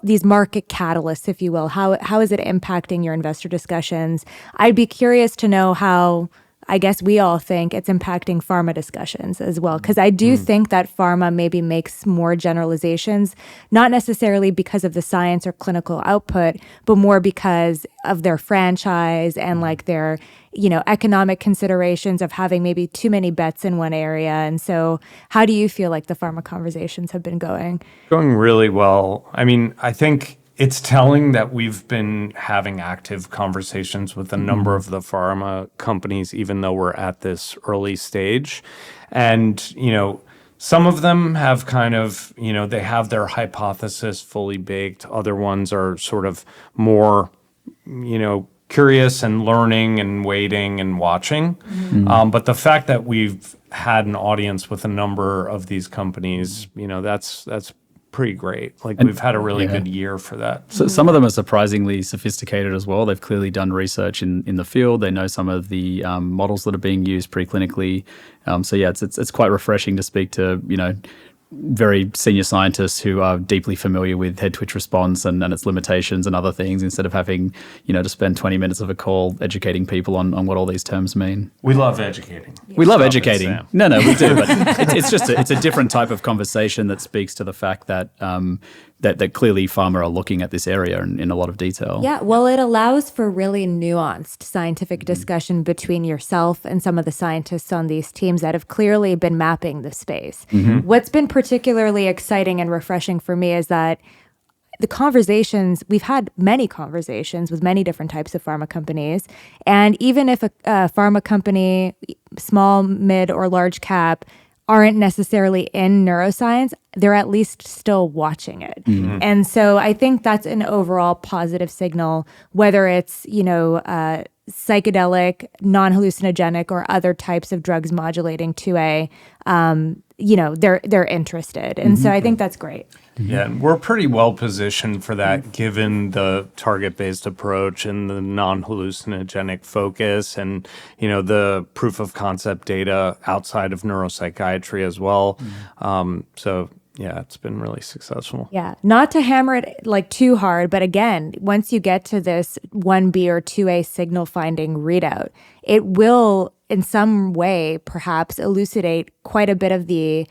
these market catalysts, if you will. How is it impacting your investor discussions? I'd be curious to know how, I guess we all think it's impacting pharma discussions as well, because I do think that pharma maybe makes more generalizations, not necessarily because of the science or clinical output, but more because of their franchise and like their, economic considerations of having maybe too many bets in one area. And so how do you feel like the pharma conversations have been going? Going really well. I mean, I think it's telling that we've been having active conversations with a number of the pharma companies, even though we're at this early stage. And, some of them have kind of, they have their hypothesis fully baked. Other ones are sort of more, curious and learning and waiting and watching. But the fact that we've had an audience with a number of these companies, that's pretty great. Like we've had a really good year for that. So some of them are surprisingly sophisticated as well. They've clearly done research in the field. They know some of the models that are being used preclinically. So yeah, it's quite refreshing to speak to, very senior scientists who are deeply familiar with head twitch response and its limitations and other things, instead of having, to spend 20 minutes of a call educating people on what all these terms mean. We love educating. We love educating. No, we do. But it's a different type of conversation that speaks to the fact that that clearly pharma are looking at this area in a lot of detail. Yeah, well, it allows for really nuanced scientific discussion between yourself and some of the scientists on these teams that have clearly been mapping the space. What's been particularly exciting and refreshing for me is that we've had many conversations with many different types of pharma companies. And even if a pharma company, small, mid, or large cap, aren't necessarily in neuroscience, they're at least still watching it. And so I think that's an overall positive signal, whether it's, psychedelic, non-hallucinogenic, or other types of drugs modulating 2A, they're interested. And so I think that's great. Yeah, and we're pretty well positioned for that, given the target-based approach and the non-hallucinogenic focus, and the proof of concept data outside of neuropsychiatry as well. So yeah, it's been really successful. Yeah, not to hammer it like too hard, but again, once you get to this 1B or 2A signal finding readout, it will in some way perhaps elucidate quite a bit of the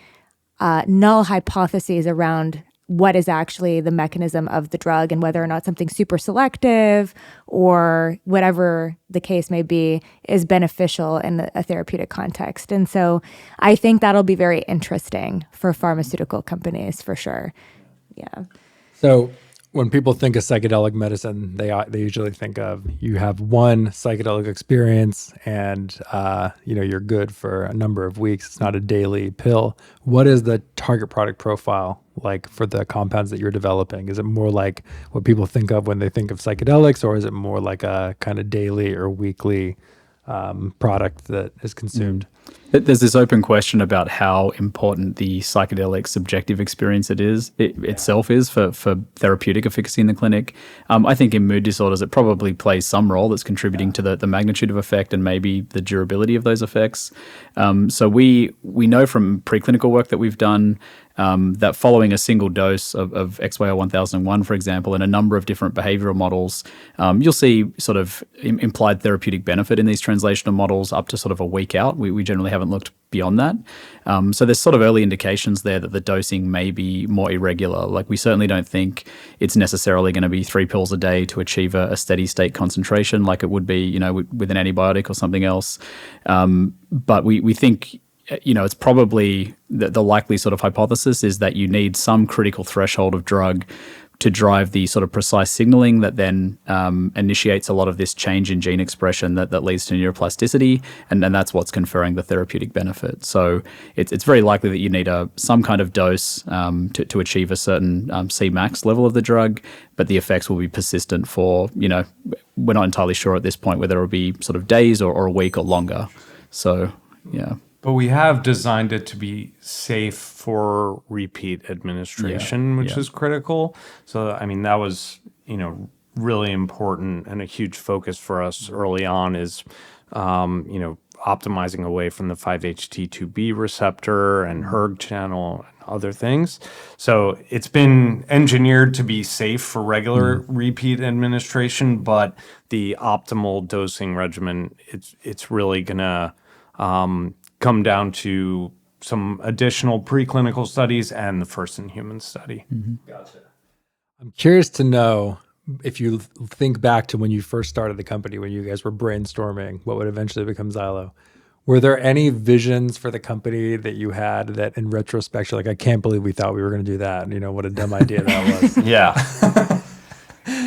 null hypotheses around what is actually the mechanism of the drug and whether or not something super selective or whatever the case may be is beneficial in a therapeutic context. And so I think that'll be very interesting for pharmaceutical companies for sure. Yeah. So when people think of psychedelic medicine, they usually think of you have one psychedelic experience and you're good for a number of weeks. It's not a daily pill. What is the target product profile like for the compounds that you're developing? Is it more like what people think of when they think of psychedelics, or is it more like a kind of daily or weekly product that is consumed? There's this open question about how important the psychedelic subjective experience itself is for therapeutic efficacy in the clinic. I think in mood disorders, it probably plays some role that's contributing to the magnitude of effect and maybe the durability of those effects. So we know from preclinical work that we've done that following a single dose of XYL1001, for example, in a number of different behavioral models, you'll see sort of implied therapeutic benefit in these translational models up to sort of a week out. We generally haven't looked beyond that. So there's sort of early indications there that the dosing may be more irregular. Like we certainly don't think it's necessarily going to be 3 pills a day to achieve a steady state concentration like it would be, with an antibiotic or something else. But we think it's probably the likely sort of hypothesis is that you need some critical threshold of drug to drive the sort of precise signaling that then initiates a lot of this change in gene expression that leads to neuroplasticity, and that's what's conferring the therapeutic benefit. So it's very likely that you need some kind of dose to achieve a certain Cmax level of the drug, but the effects will be persistent for, we're not entirely sure at this point whether it'll be sort of days or a week or longer. So, yeah. But we have designed it to be safe for repeat administration, which is critical. So, I mean, that was, really important and a huge focus for us early on is, optimizing away from the 5-HT2B receptor and hERG channel and other things. So it's been engineered to be safe for regular repeat administration, but the optimal dosing regimen, it's really going to come down to some additional preclinical studies and the first-in-human study. Gotcha. I'm curious to know if you think back to when you first started the company, when you guys were brainstorming what would eventually become Xylo. Were there any visions for the company that you had that in retrospect, you're like, I can't believe we thought we were going to do that. What a dumb idea that was. Yeah.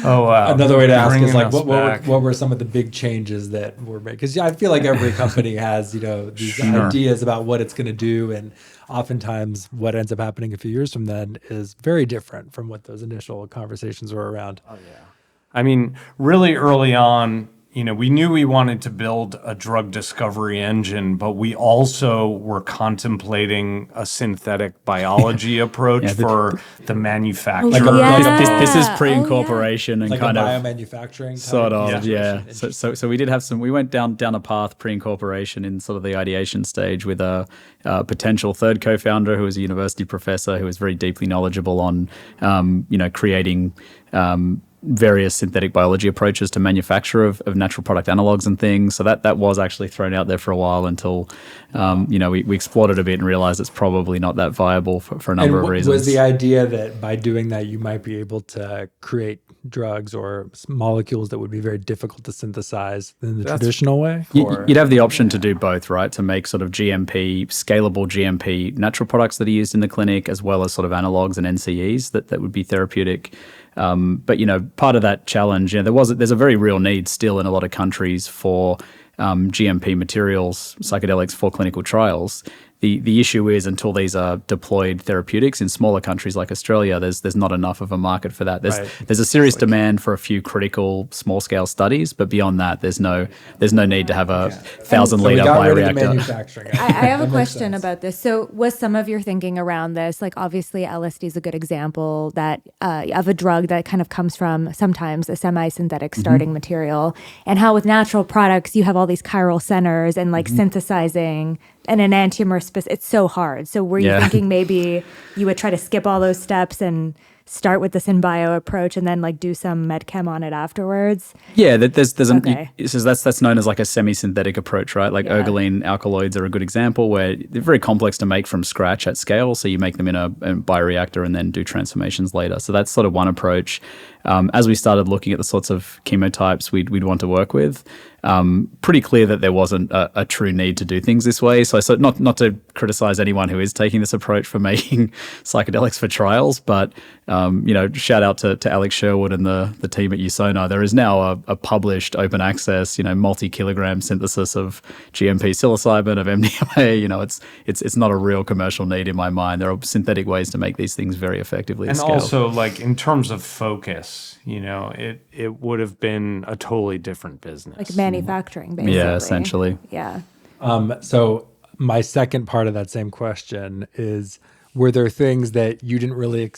Oh, wow. Another way to ask is like, what were some of the big changes that were made? Because I feel like every company has, these ideas about what it's going to do. And oftentimes what ends up happening a few years from then is very different from what those initial conversations were around. Oh, yeah. I mean, really early on, we knew we wanted to build a drug discovery engine, but we also were contemplating a synthetic biology approach for the manufacture. This is pre-incorporation and like kind a of biomanufacturing sort type of, yeah. So we did have we went down a path pre-incorporation in sort of the ideation stage with a potential third co-founder who was a university professor who was very deeply knowledgeable on, creating various synthetic biology approaches to manufacture of natural product analogs and things. So that was actually thrown out there for a while until, we explored it a bit and realized it's probably not that viable for a number of reasons. Was the idea that by doing that, you might be able to create drugs or molecules that would be very difficult to synthesize in the traditional way? You'd have the option to do both, right? To make sort of scalable GMP natural products that are used in the clinic, as well as sort of analogs and NCEs that would be therapeutic. But part of that challenge, there's a very real need still in a lot of countries for GMP materials, psychedelics for clinical trials. The issue is until these are deployed therapeutics in smaller countries like Australia, there's not enough of a market for that. There's a serious demand for a few critical small scale studies, but beyond that, there's no need to have a 1,000-liter bioreactor. I have a question about this. So was some of your thinking around this, like obviously LSD is a good example that of a drug that kind of comes from sometimes a semi-synthetic starting material, and how with natural products you have all these chiral centers and like synthesizing and an enantiomer it's so hard. So were you thinking maybe you would try to skip all those steps and start with the synbio approach and then like do some med chem on it afterwards? Yeah, that's known as like a semi-synthetic approach, right? Like ergoline alkaloids are a good example where they're very complex to make from scratch at scale. So you make them in a bioreactor and then do transformations later. So that's sort of one approach. As we started looking at the sorts of chemotypes we'd want to work with, pretty clear that there wasn't a true need to do things this way. So not to criticize anyone who is taking this approach for making psychedelics for trials, but shout out to Alex Sherwood and the team at USONA. There is now a published open access, multi-kilogram synthesis of GMP psilocybin, of MDMA. It's not a real commercial need in my mind. There are synthetic ways to make these things very effectively. And also, like in terms of focus, it would have been a totally different business. Like manufacturing, basically. Yeah, essentially. Yeah. So my second part of that same question is, were there things that you didn't really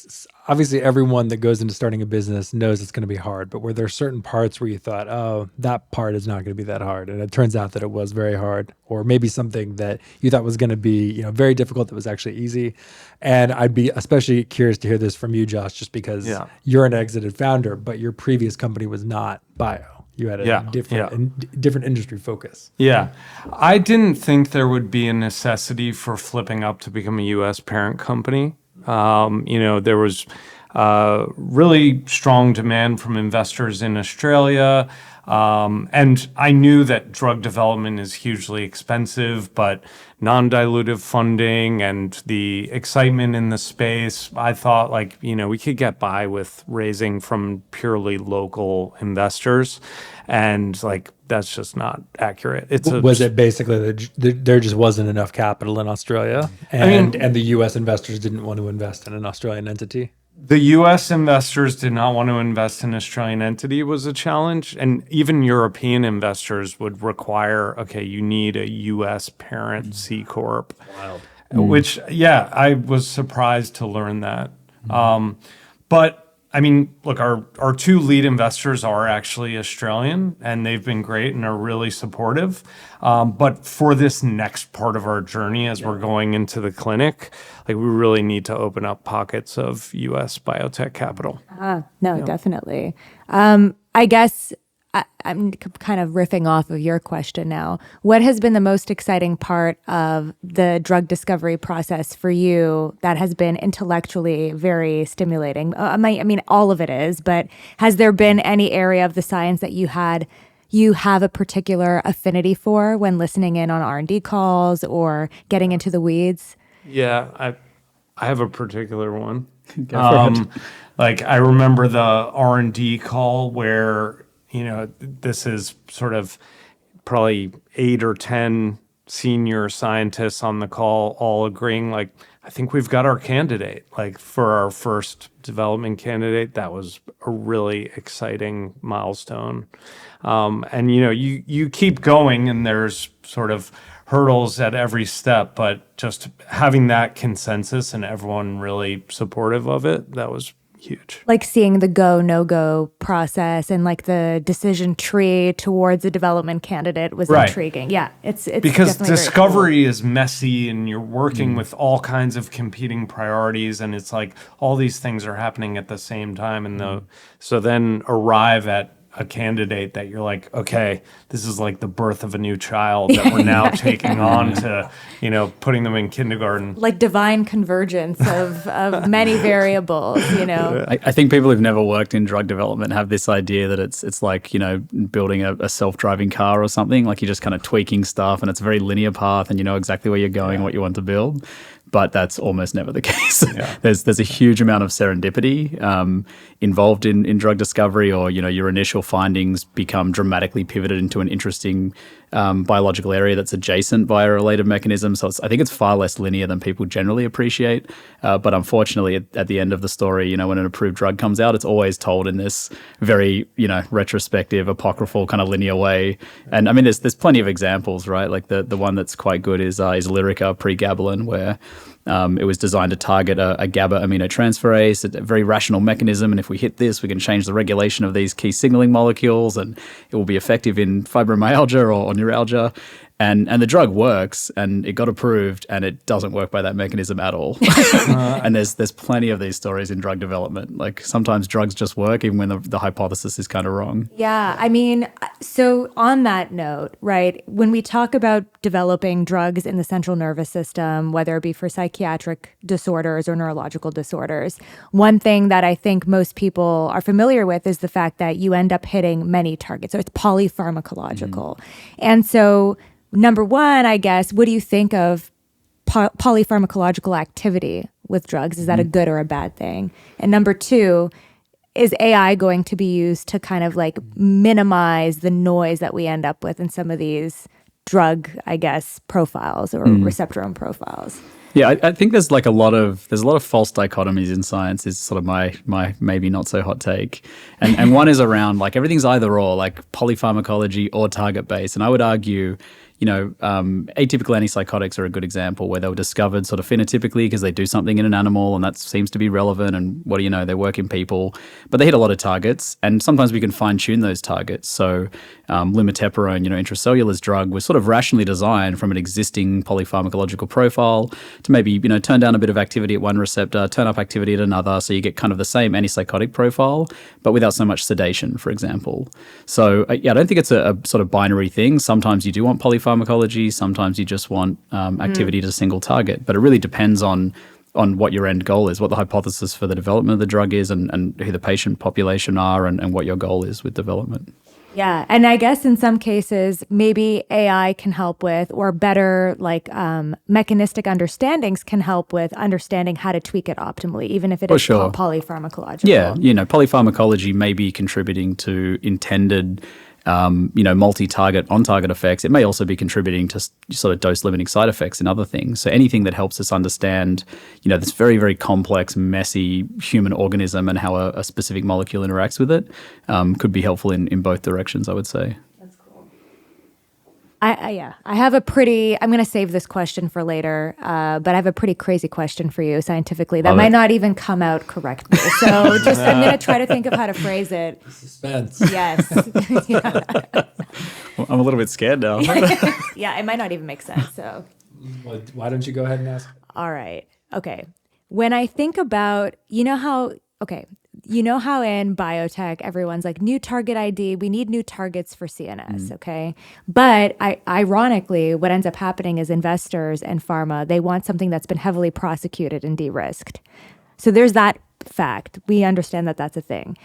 obviously everyone that goes into starting a business knows it's going to be hard, but were there certain parts where you thought, oh, that part is not going to be that hard, and it turns out that it was very hard, or maybe something that you thought was going to be very difficult that was actually easy? And I'd be especially curious to hear this from you, Josh, just because you're an exited founder, but your previous company was not bio. You had a different industry focus. Yeah. I didn't think there would be a necessity for flipping up to become a U.S. parent company. There was really strong demand from investors in Australia. And I knew that drug development is hugely expensive, but non-dilutive funding and the excitement in the space, I thought we could get by with raising from purely local investors. And that's just not accurate. Was it basically that there just wasn't enough capital in Australia, and the U.S. investors didn't want to invest in an Australian entity? The U.S. investors did not want to invest in an Australian entity was a challenge. And even European investors would require, you need a U.S. parent C Corp. Wild. Which, I was surprised to learn that. But look, our two lead investors are actually Australian, and they've been great and are really supportive. But for this next part of our journey, as we're going into the clinic, we really need to open up pockets of U.S. biotech capital. Definitely. I guess I'm kind of riffing off of your question now. What has been the most exciting part of the drug discovery process for you that has been intellectually very stimulating? All of it is, but has there been any area of the science that you have a particular affinity for when listening in on R&D calls or getting into the weeds? Yeah, I have a particular one. I remember the R&D call where this is sort of probably 8 or 10 senior scientists on the call, all agreeing I I think we've got our candidate. Like for our first development candidate, that was a really exciting milestone. And you keep going, and there's sort of hurdles at every step, but just having that consensus and everyone really supportive of it, that was huge. Like seeing the go, no-go process and like the decision tree towards a development candidate was intriguing. Yeah, it's because discovery cool. is messy, and you're working with all kinds of competing priorities, and it's like all these things are happening at the same time. And so then arrive at a candidate that you're like, okay, this is like the birth of a new child that we're now taking on to, putting them in kindergarten. Like divine convergence of many variables, I think people who've never worked in drug development have this idea that it's like, building a self-driving car or something. Like you're just kind of tweaking stuff, and it's a very linear path, and you know exactly where you're going, what you want to build. But that's almost never the case. Yeah. There's a huge amount of serendipity involved in drug discovery, or your initial findings become dramatically pivoted into an interesting biological area that's adjacent via a related mechanism. So I think it's far less linear than people generally appreciate. But unfortunately, at the end of the story, when an approved drug comes out, it's always told in this very retrospective, apocryphal kind of linear way. And I mean, there's plenty of examples, right? Like the one that's quite good is Lyrica pregabalin, where it was designed to target a GABA aminotransferase, a very rational mechanism. And if we hit this, we can change the regulation of these key signaling molecules, and it will be effective in fibromyalgia or neuralgia. And the drug works, and it got approved, and it doesn't work by that mechanism at all. And there's plenty of these stories in drug development. Like sometimes drugs just work even when the hypothesis is kind of wrong. Yeah, I mean, so on that note, right, when we talk about developing drugs in the central nervous system, whether it be for psychiatric disorders or neurological disorders, one thing that I think most people are familiar with is the fact that you end up hitting many targets. So it's polypharmacological. And so number one, I guess, what do you think of polypharmacological activity with drugs? Is that a good or a bad thing? And number two, is AI going to be used to kind of like minimize the noise that we end up with in some of these drug, I guess, profiles or receptorome profiles? Yeah, I think there's a lot of false dichotomies in science is sort of my maybe not so hot take. And one is around like everything's either or, like polypharmacology or target based. And I would argue, atypical antipsychotics are a good example where they were discovered sort of phenotypically because they do something in an animal and that seems to be relevant, and what do you know, they work in people. But they hit a lot of targets, and sometimes we can fine-tune those targets. So lumateperone, intracellular's drug, was sort of rationally designed from an existing polypharmacological profile to maybe, turn down a bit of activity at one receptor, turn up activity at another, so you get kind of the same antipsychotic profile, but without so much sedation, for example. So I don't think it's a sort of binary thing. Sometimes you do want polypharmacology, sometimes you just want activity to single target, but it really depends on what your end goal is, what the hypothesis for the development of the drug is, and who the patient population are, and what your goal is with development. Yeah, and I guess in some cases, maybe AI can help with, or better like mechanistic understandings can help with understanding how to tweak it optimally, even if it is polypharmacological. Yeah, polypharmacology may be contributing to intended multi-target, on-target effects. It may also be contributing to sort of dose-limiting side effects and other things. So anything that helps us understand, this very, very complex, messy human organism and how a specific molecule interacts with it could be helpful in both directions, I would say. That's cool. I have I'm going to save this question for later, but I have a pretty crazy question for you scientifically that might not even come out correctly. So I'm going to try to think of how to phrase it. Suspense. Yes. Yeah. Well, I'm a little bit scared now. Yeah, it might not even make sense. So why don't you go ahead and ask? All right. Okay. When I think about, you know how in biotech, everyone's like, new target ID, we need new targets for CNS, okay? But ironically, what ends up happening is investors and pharma, they want something that's been heavily prosecuted and de-risked. So there's that fact. We understand that that's a thing.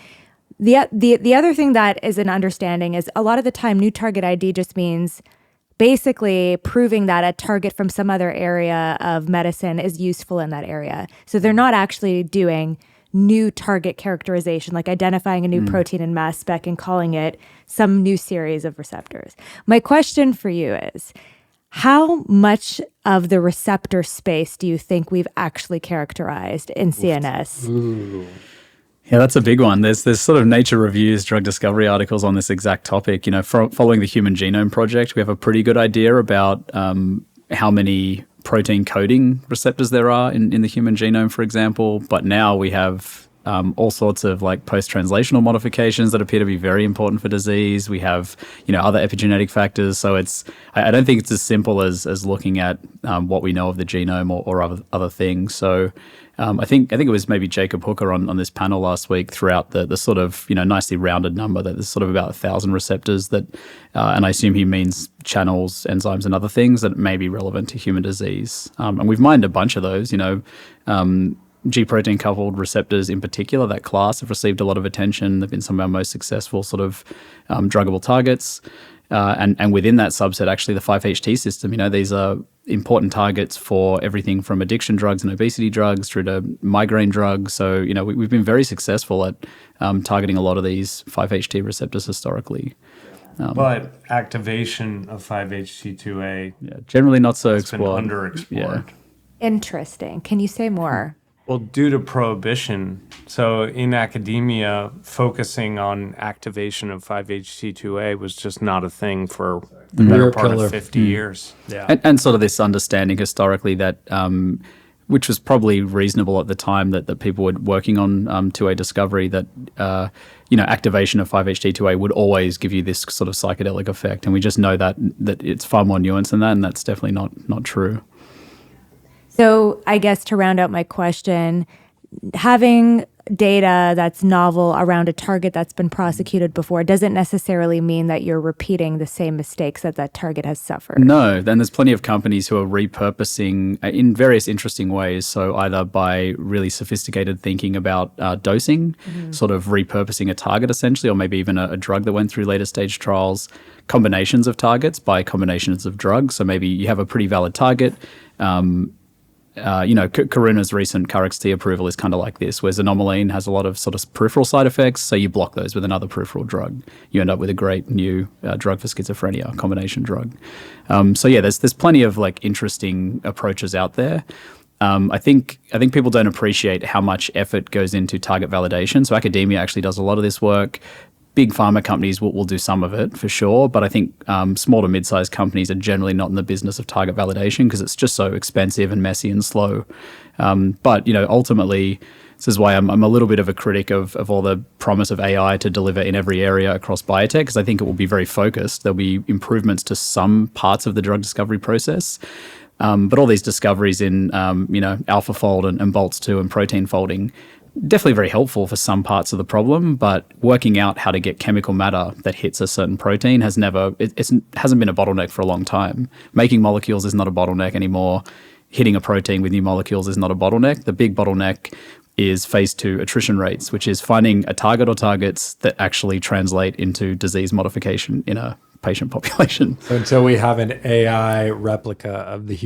The other thing that is an understanding is a lot of the time, new target ID just means basically proving that a target from some other area of medicine is useful in that area. So they're not actually doing new target characterization, like identifying a new protein in mass spec and calling it some new series of receptors. My question for you is, How much of the receptor space do you think we've actually characterized in CNS? Ooh. Yeah, that's a big one. There's sort of Nature Reviews drug discovery articles on this exact topic. Following the Human Genome Project, we have a pretty good idea about how many protein coding receptors there are in the human genome, for example. But now we have all sorts of like post-translational modifications that appear to be very important for disease. We have, other epigenetic factors. So I don't think it's as simple as looking at what we know of the genome or other things. So I think it was maybe Jacob Hooker on this panel last week threw out the sort of, nicely rounded number that there's sort of about 1,000 receptors that, and I assume he means channels, enzymes, and other things that may be relevant to human disease. And we've mined a bunch of those, G protein coupled receptors in particular, that class have received a lot of attention. They've been some of our most successful sort of druggable targets. And within that subset, actually the 5-HT system, these are important targets for everything from addiction drugs and obesity drugs through to migraine drugs. So, we've been very successful at targeting a lot of these 5-HT receptors historically. But activation of 5-HT2A generally not so has been explored. underexplored. Yeah. Interesting. Can you say more? Well, due to prohibition. So in academia, focusing on activation of 5-HT2A was just not a thing for the better part of 50 years. Yeah. And sort of this understanding historically that, which was probably reasonable at the time that people were working on 2A discovery, that, activation of 5-HT2A would always give you this sort of psychedelic effect. And we just know that it's far more nuanced than that, and that's definitely not true. So I guess to round out my question, having data that's novel around a target that's been prosecuted before doesn't necessarily mean that you're repeating the same mistakes that target has suffered. No, then there's plenty of companies who are repurposing in various interesting ways. So either by really sophisticated thinking about dosing, sort of repurposing a target essentially, or maybe even a drug that went through later stage trials, combinations of targets by combinations of drugs. So maybe you have a pretty valid target. Karuna's recent KarXT approval is kind of like this, where xanomeline has a lot of sort of peripheral side effects, so you block those with another peripheral drug. You end up with a great new drug for schizophrenia, combination drug. There's plenty of like interesting approaches out there. I think people don't appreciate how much effort goes into target validation. So academia actually does a lot of this work. Big pharma companies will do some of it for sure, but I think small to mid-sized companies are generally not in the business of target validation because it's just so expensive and messy and slow. But ultimately, this is why I'm a little bit of a critic of all the promise of AI to deliver in every area across biotech, because I think it will be very focused. There'll be improvements to some parts of the drug discovery process. But all these discoveries in, AlphaFold and Boltz-2 and protein folding, definitely very helpful for some parts of the problem, but working out how to get chemical matter that hits a certain protein hasn't been a bottleneck for a long time. Making molecules is not a bottleneck anymore. Hitting a protein with new molecules is not a bottleneck. The big bottleneck is phase 2 attrition rates, which is finding a target or targets that actually translate into disease modification in a patient population. So until we have an AI replica of the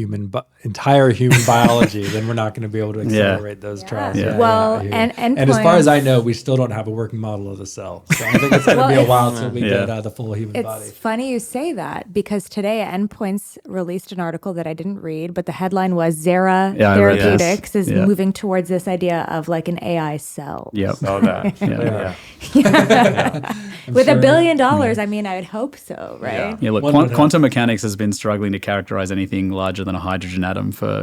entire human biology, then we're not going to be able to accelerate those trials. Yeah. Well, and as far as I know, we still don't have a working model of the cell. So I think it's going to be a while until we get the full human body. It's funny you say that, because today Endpoints released an article that I didn't read, but the headline was Zera Therapeutics is moving towards this idea of like an AI cell. Yep. Saw that. With $1 billion, I mean, I would hope so. Right. Yeah. Look, quantum mechanics has been struggling to characterize anything larger than a hydrogen atom for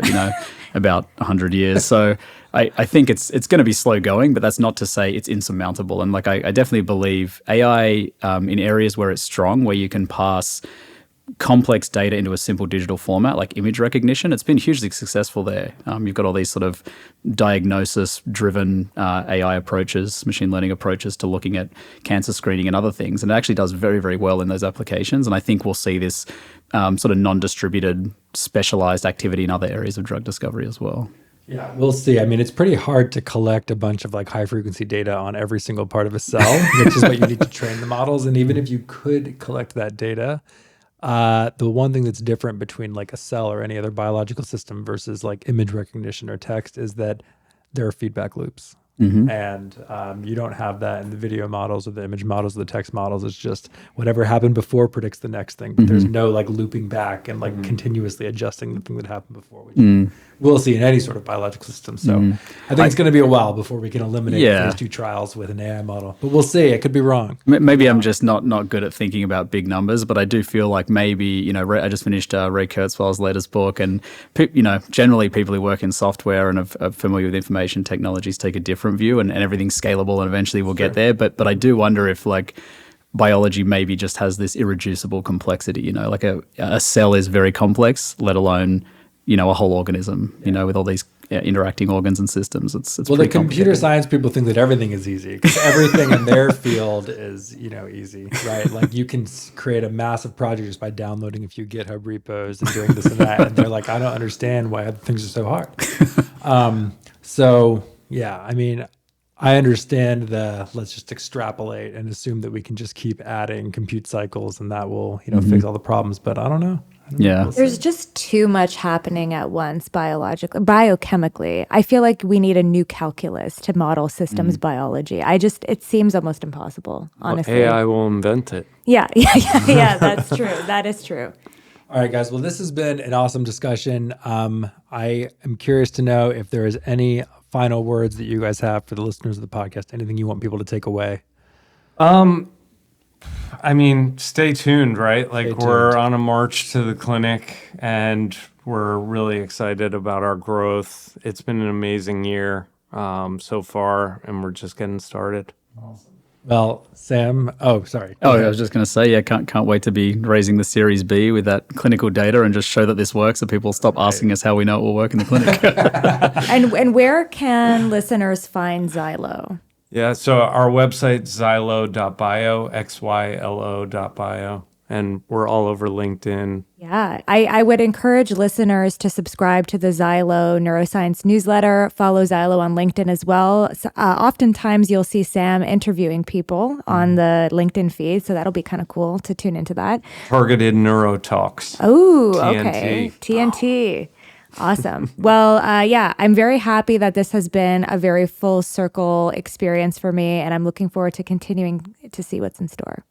about 100 years. So I think it's going to be slow going, but that's not to say it's insurmountable. And like I definitely believe AI in areas where it's strong, where you can pass complex data into a simple digital format like image recognition, it's been hugely successful there. You've got all these sort of diagnosis-driven AI approaches, machine learning approaches to looking at cancer screening and other things, and it actually does very, very well in those applications. And I think we'll see this sort of non-distributed, specialized activity in other areas of drug discovery as well. Yeah, we'll see. I mean, it's pretty hard to collect a bunch of like high frequency data on every single part of a cell, which is what you need to train the models. And even if you could collect that data, the one thing that's different between like a cell or any other biological system versus like image recognition or text is that there are feedback loops. And you don't have that in the video models or the image models or the text models. It's just whatever happened before predicts the next thing. But there's no like looping back and like continuously adjusting the thing that happened before, which we'll see in any sort of biological system. So I think it's going to be a while before we can eliminate phase 2 trials with an AI model. But we'll see. It could be wrong. Maybe I'm just not good at thinking about big numbers, but I do feel like maybe, I just finished Ray Kurzweil's latest book, and, generally people who work in software and are familiar with information technologies take a different view, and everything's scalable and eventually we'll get there. But I do wonder if like biology maybe just has this irreducible complexity, like a cell is very complex, let alone, a whole organism, with all these interacting organs and systems. It's well, the computer science people think that everything is easy because everything in their field is, easy, right? Like you can create a massive project just by downloading a few GitHub repos and doing this and that. And they're like, I don't understand why other things are so hard. So yeah, I mean, I understand let's just extrapolate and assume that we can just keep adding compute cycles and that will, fix all the problems. But I don't know. Yeah. There's just too much happening at once biochemically. I feel like we need a new calculus to model systems biology. It seems almost impossible, honestly. Well, AI will invent it. Yeah, that's true. That is true. All right, guys. Well, this has been an awesome discussion. I am curious to know if there is any final words that you guys have for the listeners of the podcast, anything you want people to take away. I mean, stay tuned, right? Like we're on a march to the clinic and we're really excited about our growth. It's been an amazing year so far and we're just getting started. Awesome. Well, Sam, sorry. I was just going to say, can't wait to be raising the Series B with that clinical data and just show that this works so people stop asking us how we know it will work in the clinic. And where can listeners find Xylo? Yeah, so our website, xylo.bio, xylo.bio, and we're all over LinkedIn. Yeah, I would encourage listeners to subscribe to the Xylo Neuroscience newsletter, follow Xylo on LinkedIn as well. So, oftentimes you'll see Sam interviewing people on the LinkedIn feed, so that'll be kind of cool to tune into that. Targeted Neuro Talks. Oh, okay. TNT. Awesome. Well, I'm very happy that this has been a very full circle experience for me, and I'm looking forward to continuing to see what's in store.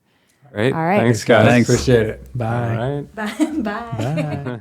All right. All right. Thanks, guys. Thanks. Appreciate it. Bye. All right. Bye. Bye. Bye.